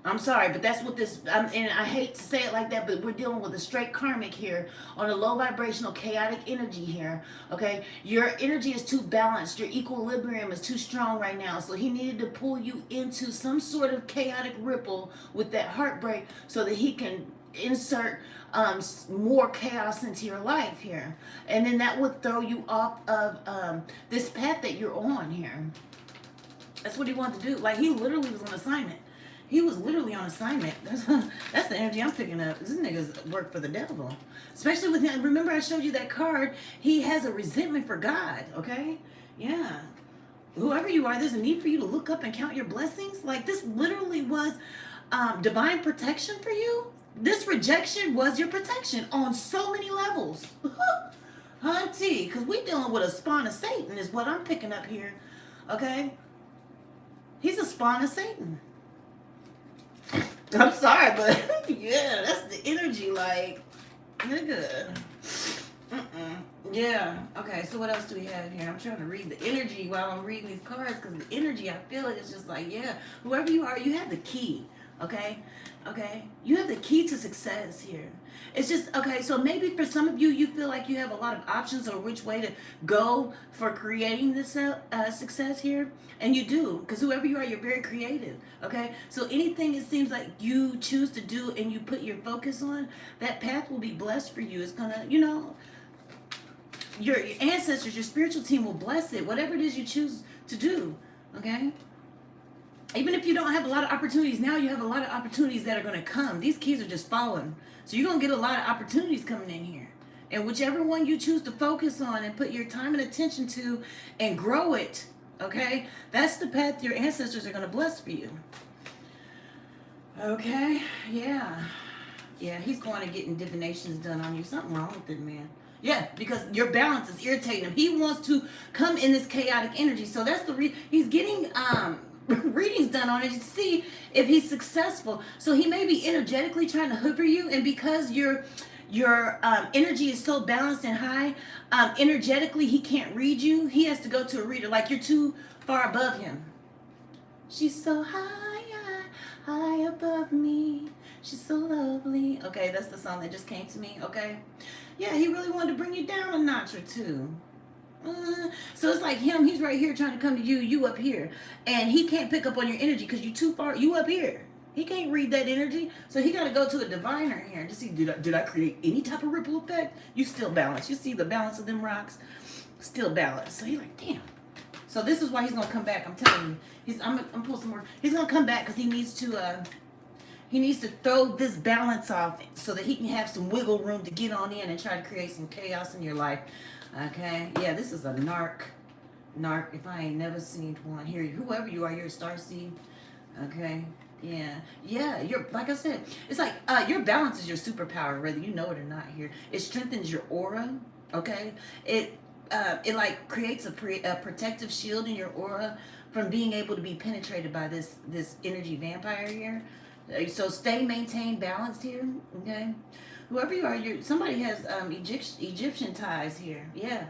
I'm sorry, but that's what this, and I hate to say it like that, but we're dealing with a straight karmic here on a low vibrational chaotic energy here, okay? Your energy is too balanced. Your equilibrium is too strong right now. So he needed to pull you into some sort of chaotic ripple with that heartbreak so that he can insert more chaos into your life here. And then that would throw you off of this path that you're on here. That's what he wanted to do. Like, he literally was on assignment. He was literally on assignment. That's the energy I'm picking up. This nigga's work for the devil. Especially with him. Remember I showed you that card? He has a resentment for God, okay? Yeah. Whoever you are, there's a need for you to look up and count your blessings. Like, this literally was divine protection for you. This rejection was your protection on so many levels. Hunty, because we dealing with a spawn of Satan is what I'm picking up here, okay? He's a spawn of Satan. I'm sorry, but yeah, that's the energy, like, nigga. Yeah. Okay, so what else do we have here? I'm trying to read the energy while I'm reading these cards, because the energy, I feel it is just like, yeah, whoever you are, you have the key, okay? Okay? You have the key to success here. It's just, okay, so maybe for some of you, you feel like you have a lot of options or which way to go for creating this success here. And you do, because whoever you are, you're very creative, okay? So anything it seems like you choose to do and you put your focus on, that path will be blessed for you. It's gonna, you know, your ancestors, your spiritual team will bless it, whatever it is you choose to do, okay? Even if you don't have a lot of opportunities now, you have a lot of opportunities that are going to come. These keys are just falling. So you're going to get a lot of opportunities coming in here. And whichever one you choose to focus on and put your time and attention to and grow it, okay? That's the path your ancestors are going to bless for you. Okay? Yeah. Yeah, he's going to getting divinations done on you. Something wrong with it, man. Yeah, because your balance is irritating him. He wants to come in this chaotic energy. So that's the reason he's getting readings done on it to see if he's successful. So he may be energetically trying to hover you, and because your energy is so balanced and high, energetically he can't read you. He has to go to a reader. Like, you're too far above him. She's so high above me. She's so lovely. Okay, that's the song that just came to me. Okay, yeah, he really wanted to bring you down a notch or two. So it's like him, he's right here trying to come to you, you up here. And he can't pick up on your energy because you're too far, you up here. He can't read that energy. So he got to go to a diviner here to see, did I create any type of ripple effect? You still balanced. You see the balance of them rocks? Still balanced. So he's like, damn. So this is why he's going to come back. I'm telling you. I'm going to pull some more. He's going to come back because he needs to throw this balance off so that he can have some wiggle room to get on in and try to create some chaos in your life. Okay, yeah, this is a narc, if I ain't never seen one. Here, whoever you are, you're a starseed. Okay, yeah, you're, like I said, it's like your balance is your superpower, whether you know it or not here. It strengthens your aura, okay? It like creates a protective shield in your aura from being able to be penetrated by this energy vampire here. So maintain balance here, okay? Whoever you are, somebody has Egyptian ties here. Yeah.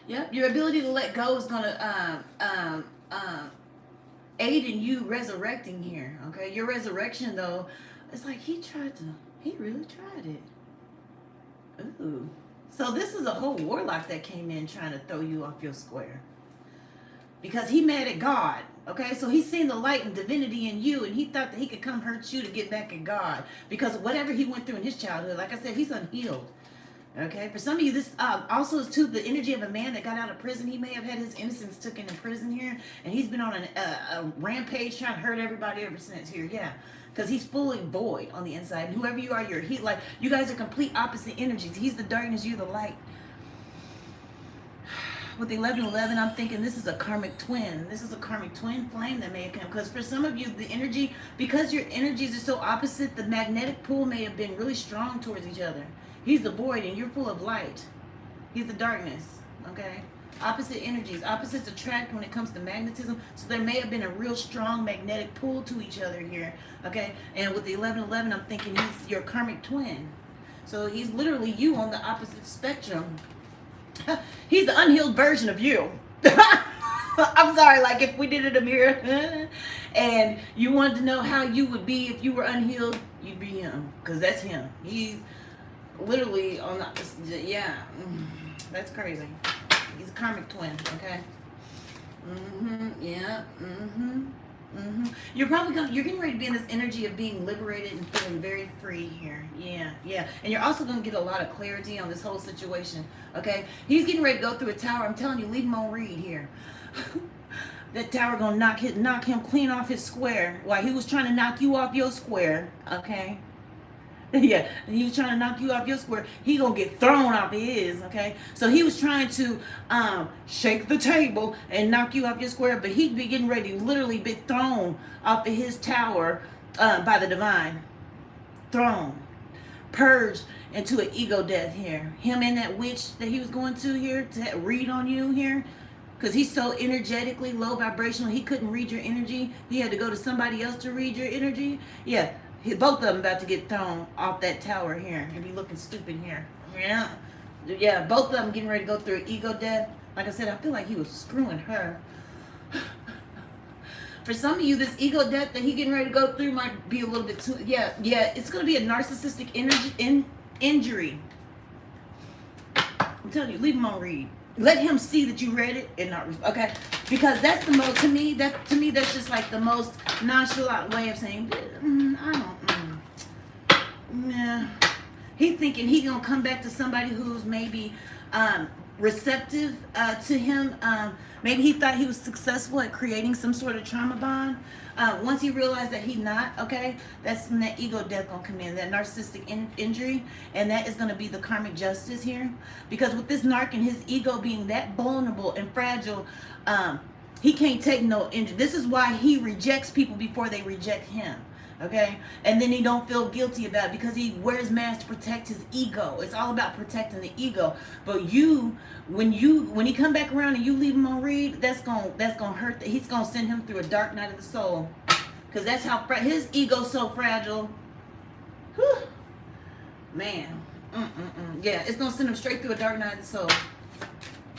Yep, your ability to let go is gonna aid in you resurrecting here. Okay, your resurrection though, it's like he really tried it. Ooh, so this is a whole warlock that came in trying to throw you off your square because he mad at God. Okay, so he's seen the light and divinity in you, and he thought that he could come hurt you to get back at God because whatever he went through in his childhood, like I said, he's unhealed. Okay, for some of you, this also is too the energy of a man that got out of prison. He may have had his innocence taken in prison here, and he's been on a rampage trying to hurt everybody ever since here. Yeah, because he's fully void on the inside. And whoever you are, you're he. Like you guys are complete opposite energies. He's the darkness, you're the light. With the 1111, I'm thinking this is a karmic twin. This is a karmic twin flame that may have come. Because for some of you, the energy, because your energies are so opposite, the magnetic pull may have been really strong towards each other. He's the void and you're full of light. He's the darkness, okay? Opposite energies. Opposites attract when it comes to magnetism. So there may have been a real strong magnetic pull to each other here, okay? And with the 1111, I'm thinking he's your karmic twin. So he's literally you on the opposite spectrum. He's the unhealed version of you. I'm sorry, like if we did it a mirror and you wanted to know how you would be if you were unhealed, you'd be him. Because that's him. He's literally on the, yeah, that's crazy. He's a karmic twin, okay? Yeah, You're getting ready to be in this energy of being liberated and feeling very free here. Yeah. And you're also going to get a lot of clarity on this whole situation, okay? He's getting ready to go through a tower. I'm telling you, leave him on read here. That tower going to knock him clean off his square while he was trying to knock you off your square, okay? Yeah, he was trying to knock you off your square. He gonna get thrown off his, okay? So he was trying to shake the table and knock you off your square, but he'd be getting ready to literally be thrown off of his tower by the divine. Thrown. Purged into an ego death here. Him and that witch that he was going to here to read on you here. Because he's so energetically low vibrational, he couldn't read your energy. He had to go to somebody else to read your energy. Yeah. Both of them about to get thrown off that tower here and be looking stupid here. Yeah, both of them getting ready to go through an ego death. Like I said, I feel like he was screwing her. For some of you, this ego death that he getting ready to go through might be a little bit too, yeah, it's going to be a narcissistic injury. I'm telling you, leave him on read. Let him see that you read it and not, okay? Because that's the most, to me, that's just like the most nonchalant way of saying, yeah. He thinking he gonna come back to somebody who's maybe receptive to him. Maybe he thought he was successful at creating some sort of trauma bond. Once he realized that he's not, okay, that's when that ego death gonna come in, that narcissistic injury, and that is gonna be the karmic justice here. Because with this narc and his ego being that vulnerable and fragile, he can't take no injury. This is why he rejects people before they reject him. Okay, and then he don't feel guilty about it because he wears masks to protect his ego. It's all about protecting the ego. But when he come back around and you leave him on read, that's gonna hurt. He's gonna send him through a dark night of the soul, because that's how his ego's so fragile. Whew. Man, yeah, it's gonna send him straight through a dark night of the soul.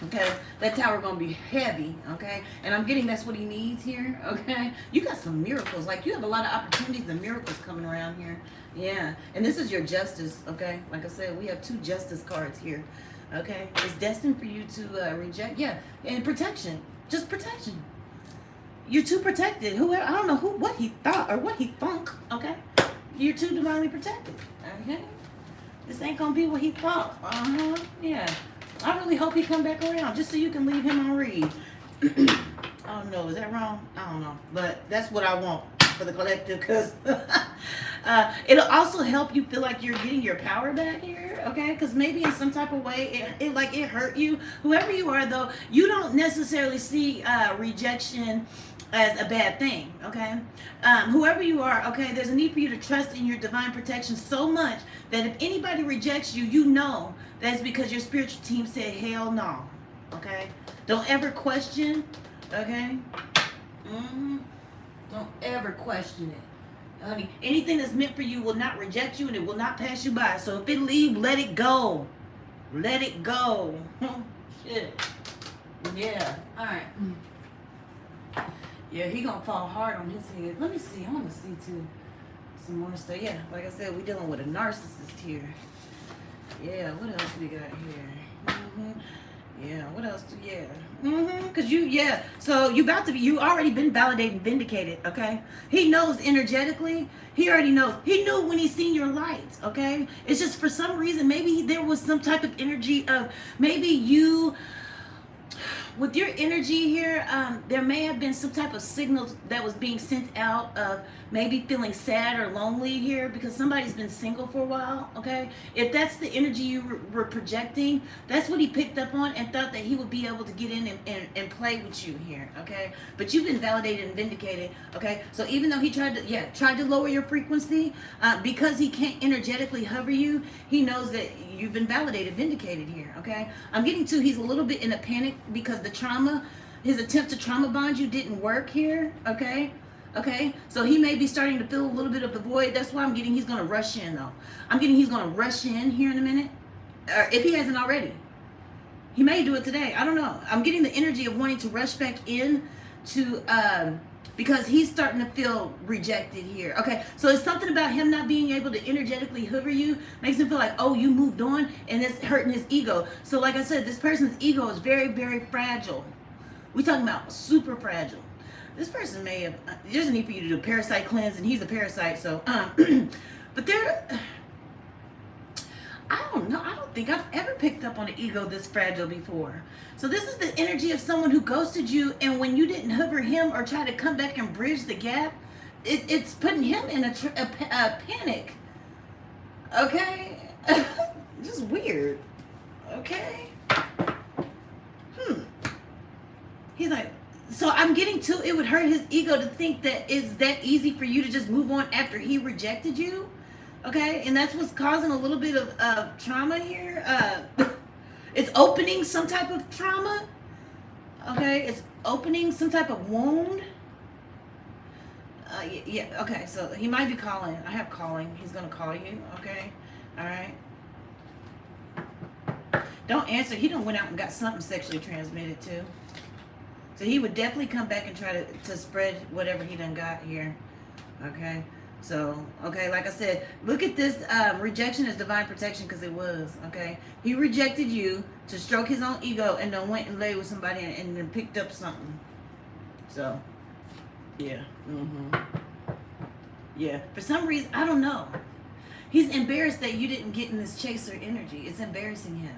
Okay, that tower gonna be heavy, okay? And I'm getting that's what he needs here, okay? You got some miracles. Like, you have a lot of opportunities and miracles coming around here. Yeah, and this is your justice, okay? Like I said, we have 2 justice cards here, okay? It's destined for you to reject, yeah, and protection. Just protection. You're too protected. I don't know what he thought or what he thunk, okay? You're too divinely protected, okay? This ain't gonna be what he thought, yeah. I really hope he come back around just so you can leave him on read. I don't know. Is that wrong? I don't know. But that's what I want for the collective, because it'll also help you feel like you're getting your power back here, okay? Because maybe in some type of way it hurt you. Whoever you are, though, you don't necessarily see rejection as a bad thing, okay? Whoever you are, okay, there's a need for you to trust in your divine protection so much that if anybody rejects you, you know that's because your spiritual team said hell no, okay? Don't ever question, okay? Don't ever question it. Honey, anything that's meant for you will not reject you and it will not pass you by. So if it leave, let it go. Let it go. Shit. Yeah. All right. Yeah, he gonna fall hard on his head. Let me see. I want to see too some more stuff. Yeah, like I said, we dealing with a narcissist here. Yeah. What else we got here? Yeah. What else? Yeah. Cause yeah. So you already been validated and vindicated. Okay. He knows energetically. He already knows. He knew when he seen your lights. Okay. It's just for some reason maybe there was some type of energy of maybe you. With your energy here, there may have been some type of signal that was being sent out of maybe feeling sad or lonely here because somebody's been single for a while, okay? If that's the energy you were projecting, that's what he picked up on and thought that he would be able to get in and play with you here, okay? But you've been validated and vindicated, okay? So even though he tried to lower your frequency, because he can't energetically hover you, he knows that you've been validated, vindicated here, okay? I'm getting to he's a little bit in a panic because the trauma, his attempt to trauma bond you didn't work here, okay? Okay, so he may be starting to feel a little bit of the void. That's why I'm getting he's going to rush in, though. I'm getting he's going to rush in here in a minute, or if he hasn't already. He may do it today. I don't know. I'm getting the energy of wanting to rush back in to, because he's starting to feel rejected here. Okay, so it's something about him not being able to energetically hover you makes him feel like, oh, you moved on, and it's hurting his ego. So like I said, this person's ego is very, very fragile. We're talking about super fragile. This person may have, there's a need for you to do a parasite cleanse, and he's a parasite, so, but there, I don't know, I don't think I've ever picked up on an ego this fragile before. So this is the energy of someone who ghosted you, and when you didn't hover him or try to come back and bridge the gap, it's putting him in a panic, okay? Just weird, okay? He's like, so I'm getting to, it would hurt his ego to think that it's that easy for you to just move on after he rejected you. Okay, and that's what's causing a little bit of trauma here. It's opening some type of trauma. Okay, it's opening some type of wound. Yeah, okay, so he might be calling. I have calling. He's going to call you, okay? All right. Don't answer. He done went out and got something sexually transmitted too. So he would definitely come back and try to spread whatever he done got here. Okay. So, okay, like I said, look at this rejection as divine protection because it was, okay? He rejected you to stroke his own ego and then went and lay with somebody and then picked up something. So, yeah. Yeah. For some reason, I don't know. He's embarrassed that you didn't get in this chaser energy. It's embarrassing him.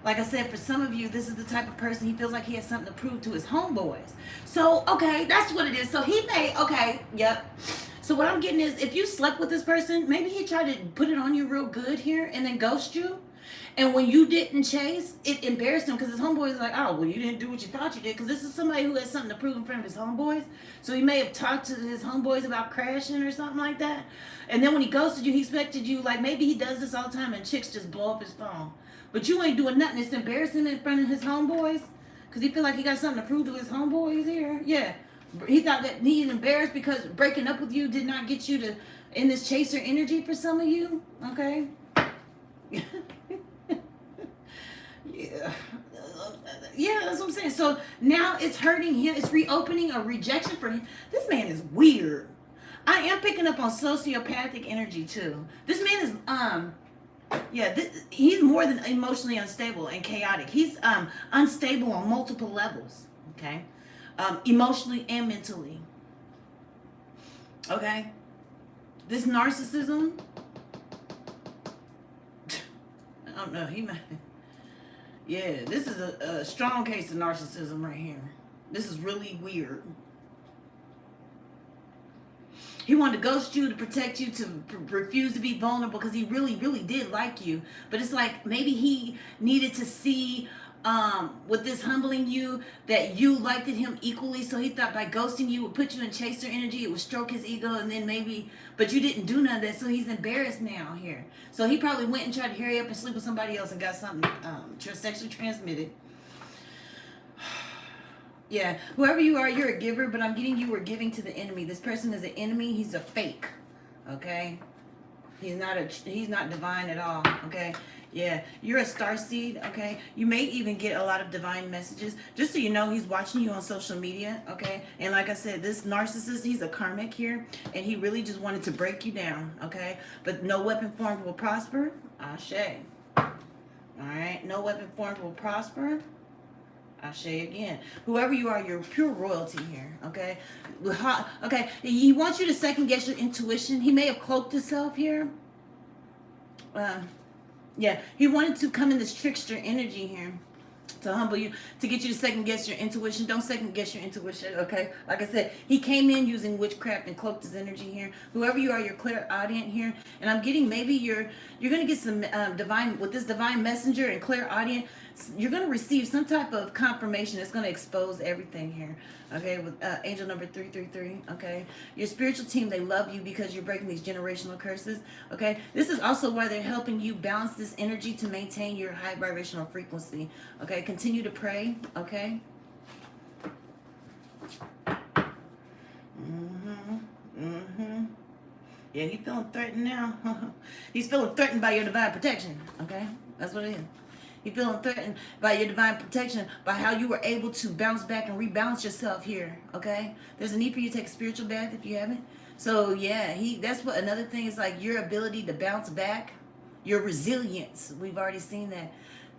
Like I said, for some of you, this is the type of person he feels like he has something to prove to his homeboys. So, okay, that's what it is. So he may, okay, yep. So what I'm getting is if you slept with this person, maybe he tried to put it on you real good here and then ghost you. And when you didn't chase, it embarrassed him because his homeboys is like, oh, well, you didn't do what you thought you did. Because this is somebody who has something to prove in front of his homeboys. So he may have talked to his homeboys about crashing or something like that. And then when he ghosted you, he expected you, like maybe he does this all the time and chicks just blow up his phone. But you ain't doing nothing. It's embarrassing in front of his homeboys because he feel like he got something to prove to his homeboys here. Yeah. He thought that he's embarrassed because breaking up with you did not get you to in this chaser energy for some of you. Okay. Yeah. Yeah, that's what I'm saying. So now it's hurting him. It's reopening a rejection for him. This man is weird. I am picking up on sociopathic energy too. This man is he's more than emotionally unstable and chaotic. He's unstable on multiple levels. Okay. Emotionally and mentally. Okay. This narcissism. I don't know. He might. Yeah, this is a strong case of narcissism right here. This is really weird. He wanted to ghost you to protect you, to refuse to be vulnerable because he really, really did like you. But it's like maybe he needed to see with this humbling you that you liked him equally. So he thought by ghosting you would put you in chaser energy. It would stroke his ego and then maybe, but you didn't do none of that. So he's embarrassed now here. So he probably went and tried to hurry up and sleep with somebody else and got something sexually transmitted. Yeah, whoever you are, you're a giver, but I'm getting you were giving to the enemy. This person is an enemy. He's a fake. Okay? He's not divine at all, okay? Yeah, you're a star seed, okay? You may even get a lot of divine messages. Just so you know, he's watching you on social media, okay? And like I said, this narcissist, he's a karmic here, and he really just wanted to break you down, okay? But no weapon formed will prosper. Ashe. All right, no weapon formed will prosper. Ashe again. Whoever you are, you're pure royalty here, okay? Okay, he wants you to second guess your intuition. He may have cloaked himself here. Yeah, he wanted to come in this trickster energy here to humble you, to get you to second guess your intuition. Don't second guess your intuition, okay? Like I said, he came in using witchcraft and cloaked his energy here. Whoever you are, you're clairaudient here, and I'm getting maybe you're gonna get some divine with this divine messenger and clairaudient. You're gonna receive some type of confirmation that's gonna expose everything here, okay? With angel number 333, okay? Your spiritual team, they love you because you're breaking these generational curses, okay? This is also why they're helping you balance this energy to maintain your high vibrational frequency, okay? Continue to pray, okay? Yeah, he's feeling threatened now. He's feeling threatened by your divine protection, okay? That's what it is. You're feeling threatened by your divine protection, by how you were able to bounce back and rebalance yourself here, okay? There's a need for you to take a spiritual bath if you haven't. So, yeah, that's what another thing is, like your ability to bounce back, your resilience. We've already seen that.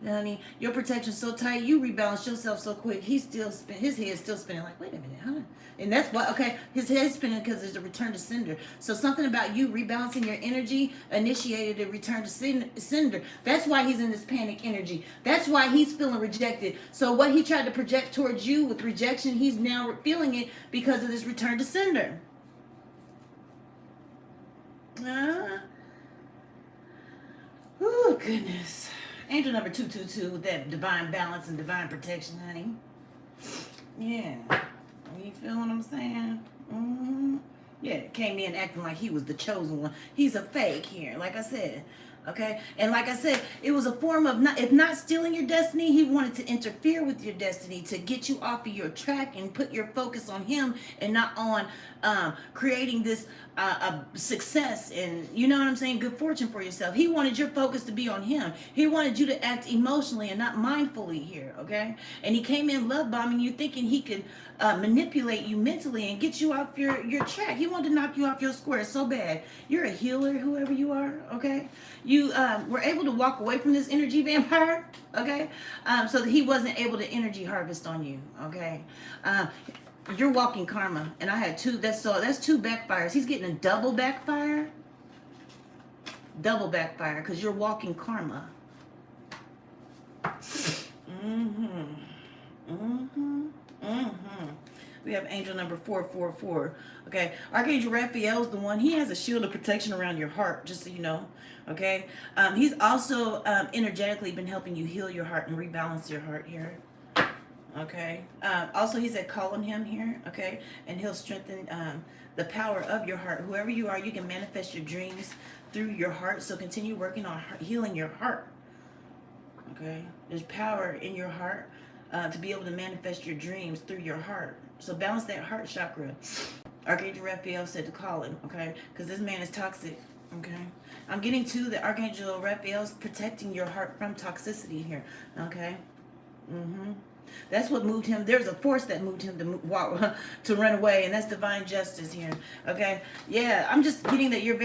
Honey, your protection's so tight, you rebalance yourself so quick. His head's still spinning like, wait a minute, huh? And that's why, okay, his head's spinning because there's a return to sender. So something about you rebalancing your energy initiated a return to sender. That's why he's in this panic energy. That's why he's feeling rejected. So what he tried to project towards you with rejection, he's now feeling it because of this return to sender. Oh, goodness. Angel number 222 with that divine balance and divine protection, honey. Yeah. You feel what I'm saying? Yeah, came in acting like he was the chosen one. He's a fake here, like I said. Okay? And like I said, it was a form of, if not stealing your destiny, he wanted to interfere with your destiny to get you off of your track and put your focus on him and not on creating this success and, you know what I'm saying, good fortune for yourself. He wanted your focus to be on him. He wanted you to act emotionally and not mindfully here, okay? And he came in love bombing you, thinking he could manipulate you mentally and get you off your track. He wanted to knock you off your square so bad. You're a healer, whoever you are, okay? You were able to walk away from this energy vampire, okay? So that he wasn't able to energy harvest on you, okay? You're walking karma, and I had two. That's two backfires. He's getting a double backfire. Double backfire, because you're walking karma. We have angel number 444. Okay, Archangel Raphael's the one. He has a shield of protection around your heart, just so you know. Okay, he's also energetically been helping you heal your heart and rebalance your heart here. Okay. Also, he said call on him here. Okay, and he'll strengthen the power of your heart. Whoever you are, you can manifest your dreams through your heart. So continue working on healing your heart. Okay, there's power in your heart to be able to manifest your dreams through your heart. So balance that heart chakra. Archangel Raphael said to call him. Okay, because this man is toxic. Okay, I'm getting to the Archangel Raphael's protecting your heart from toxicity here. Okay. That's what moved him. There's a force that moved him to run away, and that's divine justice here. Okay, yeah, I'm just getting that you're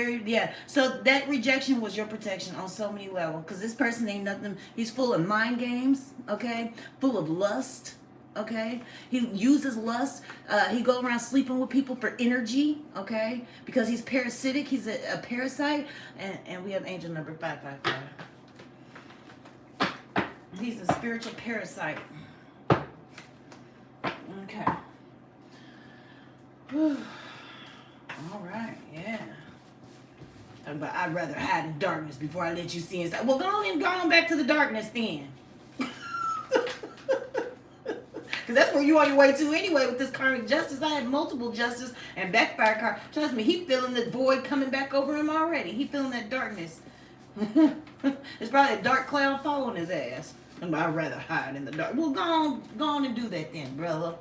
so that rejection was your protection on so many levels, because this person ain't nothing. He's full of mind games, okay, full of lust, okay. He uses lust. He go around sleeping with people for energy, okay, because he's parasitic. He's a parasite, and we have angel number 555. He's a spiritual parasite. Okay. Whew. All right, yeah. Talking about I'd rather hide in darkness before I let you see inside. Well, go on back to the darkness then. Because that's where you on your way to anyway with this karmic justice. I had multiple justice and backfire card. Trust me, he feeling the void coming back over him already. He feeling that darkness. There's probably a dark cloud following his ass. I'd rather hide in the dark. Well, go on and do that then, brother.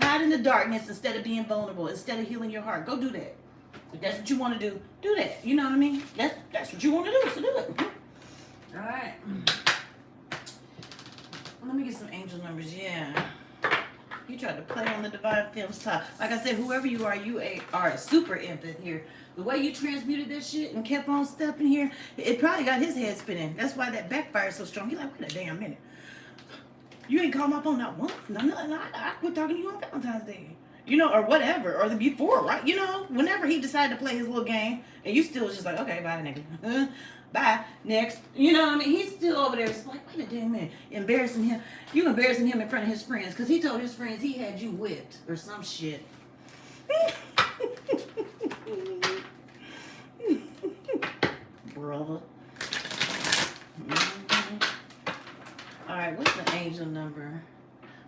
Hide in the darkness instead of being vulnerable, instead of healing your heart. Go do that. If that's what you want to do that. You know what I mean? That's what you want to do, so do it. All right. Let me get some angel numbers. Yeah. You tried to play on the Divine Films top. Like I said, whoever you are a super empath here. The way you transmuted that shit and kept on stepping here, it probably got his head spinning. That's why that backfire is so strong. He's like, wait a damn minute. You ain't called my phone not once. No, I quit talking to you on Valentine's Day. You know, or whatever, or the before, right? You know, whenever he decided to play his little game, and you still was just like, okay, bye, nigga. Bye, next. You know what I mean? He's still over there. It's like, wait a damn minute. Embarrassing him. You embarrassing him in front of his friends, because he told his friends he had you whipped, or some shit. Brother. All right, what's the angel number?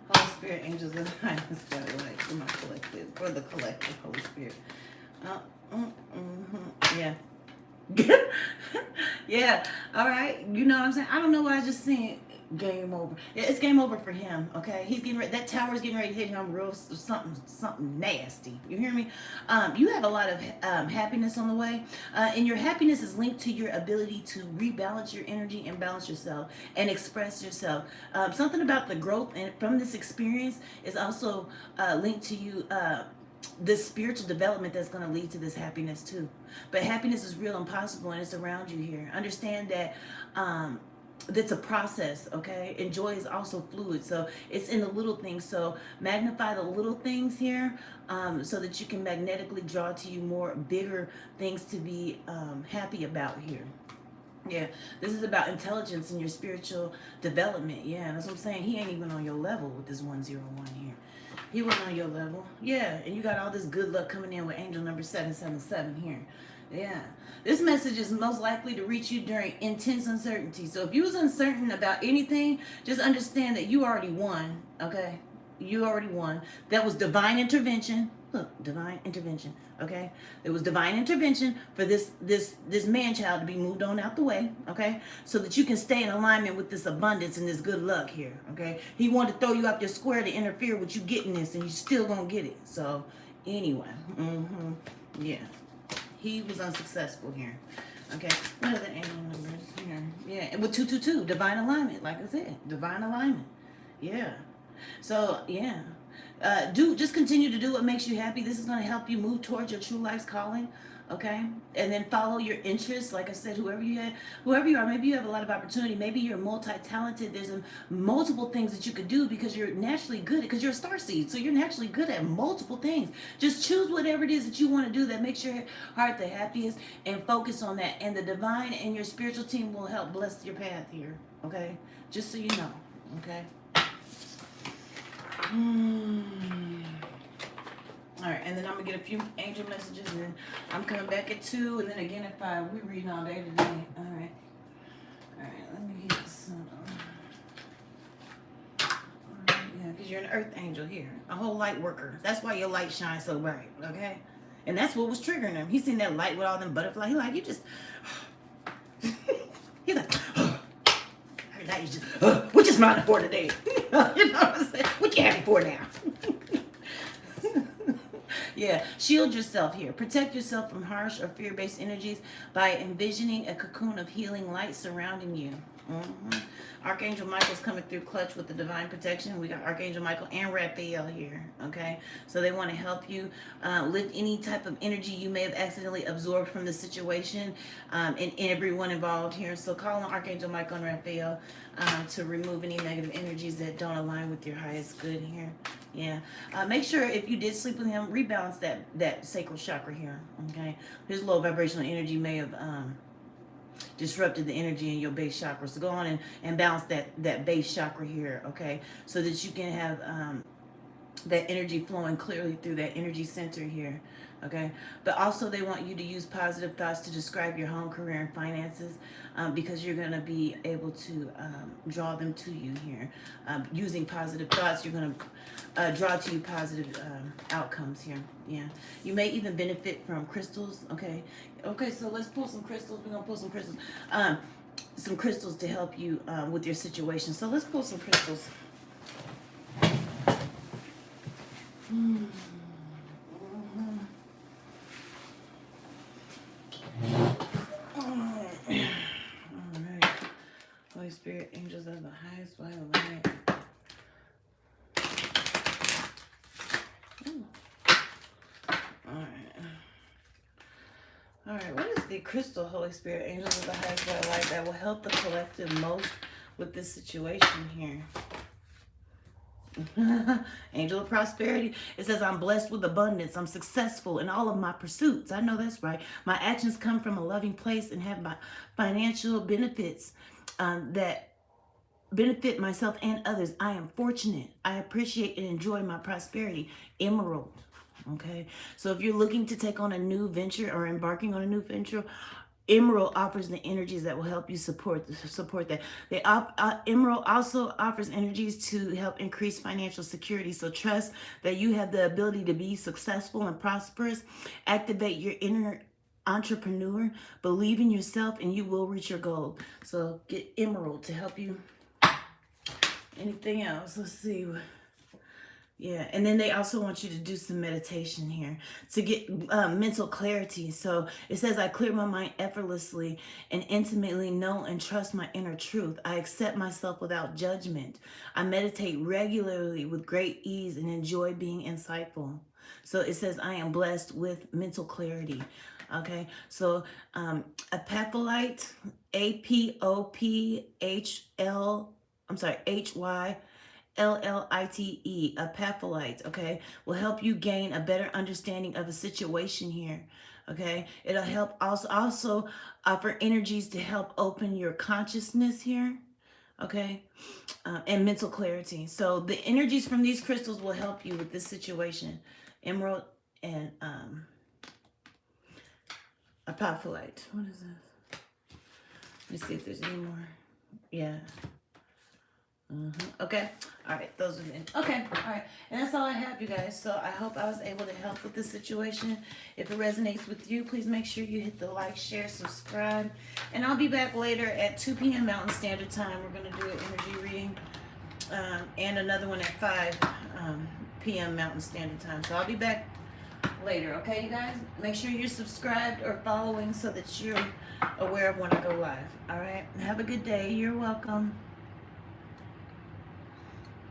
Holy Spirit, angels and guidance for my collective, for the collective Holy Spirit. Yeah. Yeah. All right. You know what I'm saying? I don't know why I just seen game over. Yeah, it's game over for him. Okay, he's getting ready. That tower's getting ready to hit him real something nasty. You hear me? You have a lot of happiness on the way, and your happiness is linked to your ability to rebalance your energy and balance yourself and express yourself. Something about the growth and from this experience is also linked to you. This spiritual development that's going to lead to this happiness too. But happiness is real and possible, and it's around you here. Understand that that's a process, okay? And joy is also fluid, so it's in the little things. So magnify the little things here, so that you can magnetically draw to you more bigger things to be happy about here. Yeah, this is about intelligence and your spiritual development. Yeah, that's what I'm saying. He ain't even on your level with this 101 here. He wasn't on your level. Yeah, and you got all this good luck coming in with angel number 777 here. Yeah. This message is most likely to reach you during intense uncertainty. So if you was uncertain about anything, just understand that you already won, okay? You already won. That was divine intervention. Look, divine intervention, okay? It was divine intervention for this man-child to be moved on out the way, okay? So that you can stay in alignment with this abundance and this good luck here, okay? He wanted to throw you out your square to interfere with you getting this, and you still gonna get it. So, anyway, yeah. He was unsuccessful here, okay? What are the angel numbers here? Yeah, and with 222, divine alignment, like I said, divine alignment, yeah. So, yeah. Just continue to do what makes you happy. This is going to help you move towards your true life's calling, okay? And then follow your interests. Like I said, whoever you are, maybe you have a lot of opportunity. Maybe you're multi-talented. There's multiple things that you could do because you're naturally good, because you're a starseed. So you're naturally good at multiple things. Just choose whatever it is that you want to do that makes your heart the happiest and focus on that. And the divine and your spiritual team will help bless your path here, okay? Just so you know, okay? All right, and then I'm gonna get a few angel messages, and then I'm coming back at 2, and then again at 5. We're reading all day today. All right, let me get some. Yeah, because you're an earth angel here, a whole light worker. That's why your light shines so bright, okay? And that's what was triggering him. He seen that light with all them butterflies. He like, you just. He's like. That is just, what you smiling for today? You know what I'm saying? What you happy for now? Yeah, shield yourself here. Protect yourself from harsh or fear-based energies by envisioning a cocoon of healing light surrounding you. Archangel Michael's coming through clutch with the divine protection. We got Archangel Michael and Raphael here, okay? So they want to help you lift any type of energy you may have accidentally absorbed from the situation, and everyone involved here. So call on Archangel Michael and Raphael to remove any negative energies that don't align with your highest good here. Yeah. Make sure if you did sleep with him, rebalance that sacral chakra here, okay? His low vibrational energy may have disrupted the energy in your base chakra. So go on and balance that base chakra here, okay? So that you can have that energy flowing clearly through that energy center here, okay? But also they want you to use positive thoughts to describe your home, career, and finances, because you're going to be able to draw them to you here. Using positive thoughts, you're going to draw to you positive outcomes here. Yeah. You may even benefit from crystals, okay? Okay, so let's pull some crystals. We're going to pull some crystals. Some crystals to help you with your situation. So let's pull some crystals. right, what is the crystal Holy Spirit angels of the highest light that will help the collective most with this situation here? Angel of prosperity. It says, I'm blessed with abundance. I'm successful in all of my pursuits. I know that's right. My actions come from a loving place and have my financial benefits that benefit myself and others. I am fortunate. I appreciate and enjoy my prosperity. Emerald. Okay. So if you're looking to take on a new venture or embarking on a new venture, Emerald offers the energies that will help you support that. Emerald also offers energies to help increase financial security. So trust that you have the ability to be successful and prosperous. Activate your inner entrepreneur. Believe in yourself and you will reach your goal. So get Emerald to help you. Anything else? Let's see. Yeah, and then they also want you to do some meditation here to get mental clarity. So it says, I clear my mind effortlessly and intimately know and trust my inner truth. I accept myself without judgment. I meditate regularly with great ease and enjoy being insightful. So it says, I am blessed with mental clarity. Okay, so apophyllite, Hylite, apophyllite, okay, will help you gain a better understanding of a situation here, okay? It'll help also offer energies to help open your consciousness here, okay, and mental clarity. So the energies from these crystals will help you with this situation. Emerald and apophyllite. What is this? Let me see if there's any more. Yeah. Okay, all right, those are them. Okay, all right, and that's all I have, you guys. So I hope I was able to help with this situation. If it resonates with you, please make sure you hit the like, share, subscribe, and I'll be back later at 2 p.m. Mountain Standard Time. We're going to do an energy reading and another one at 5 p.m. Mountain Standard Time. So I'll be back later, okay, you guys? Make sure you're subscribed or following so that you're aware of when I go live, all right? Have a good day. You're welcome.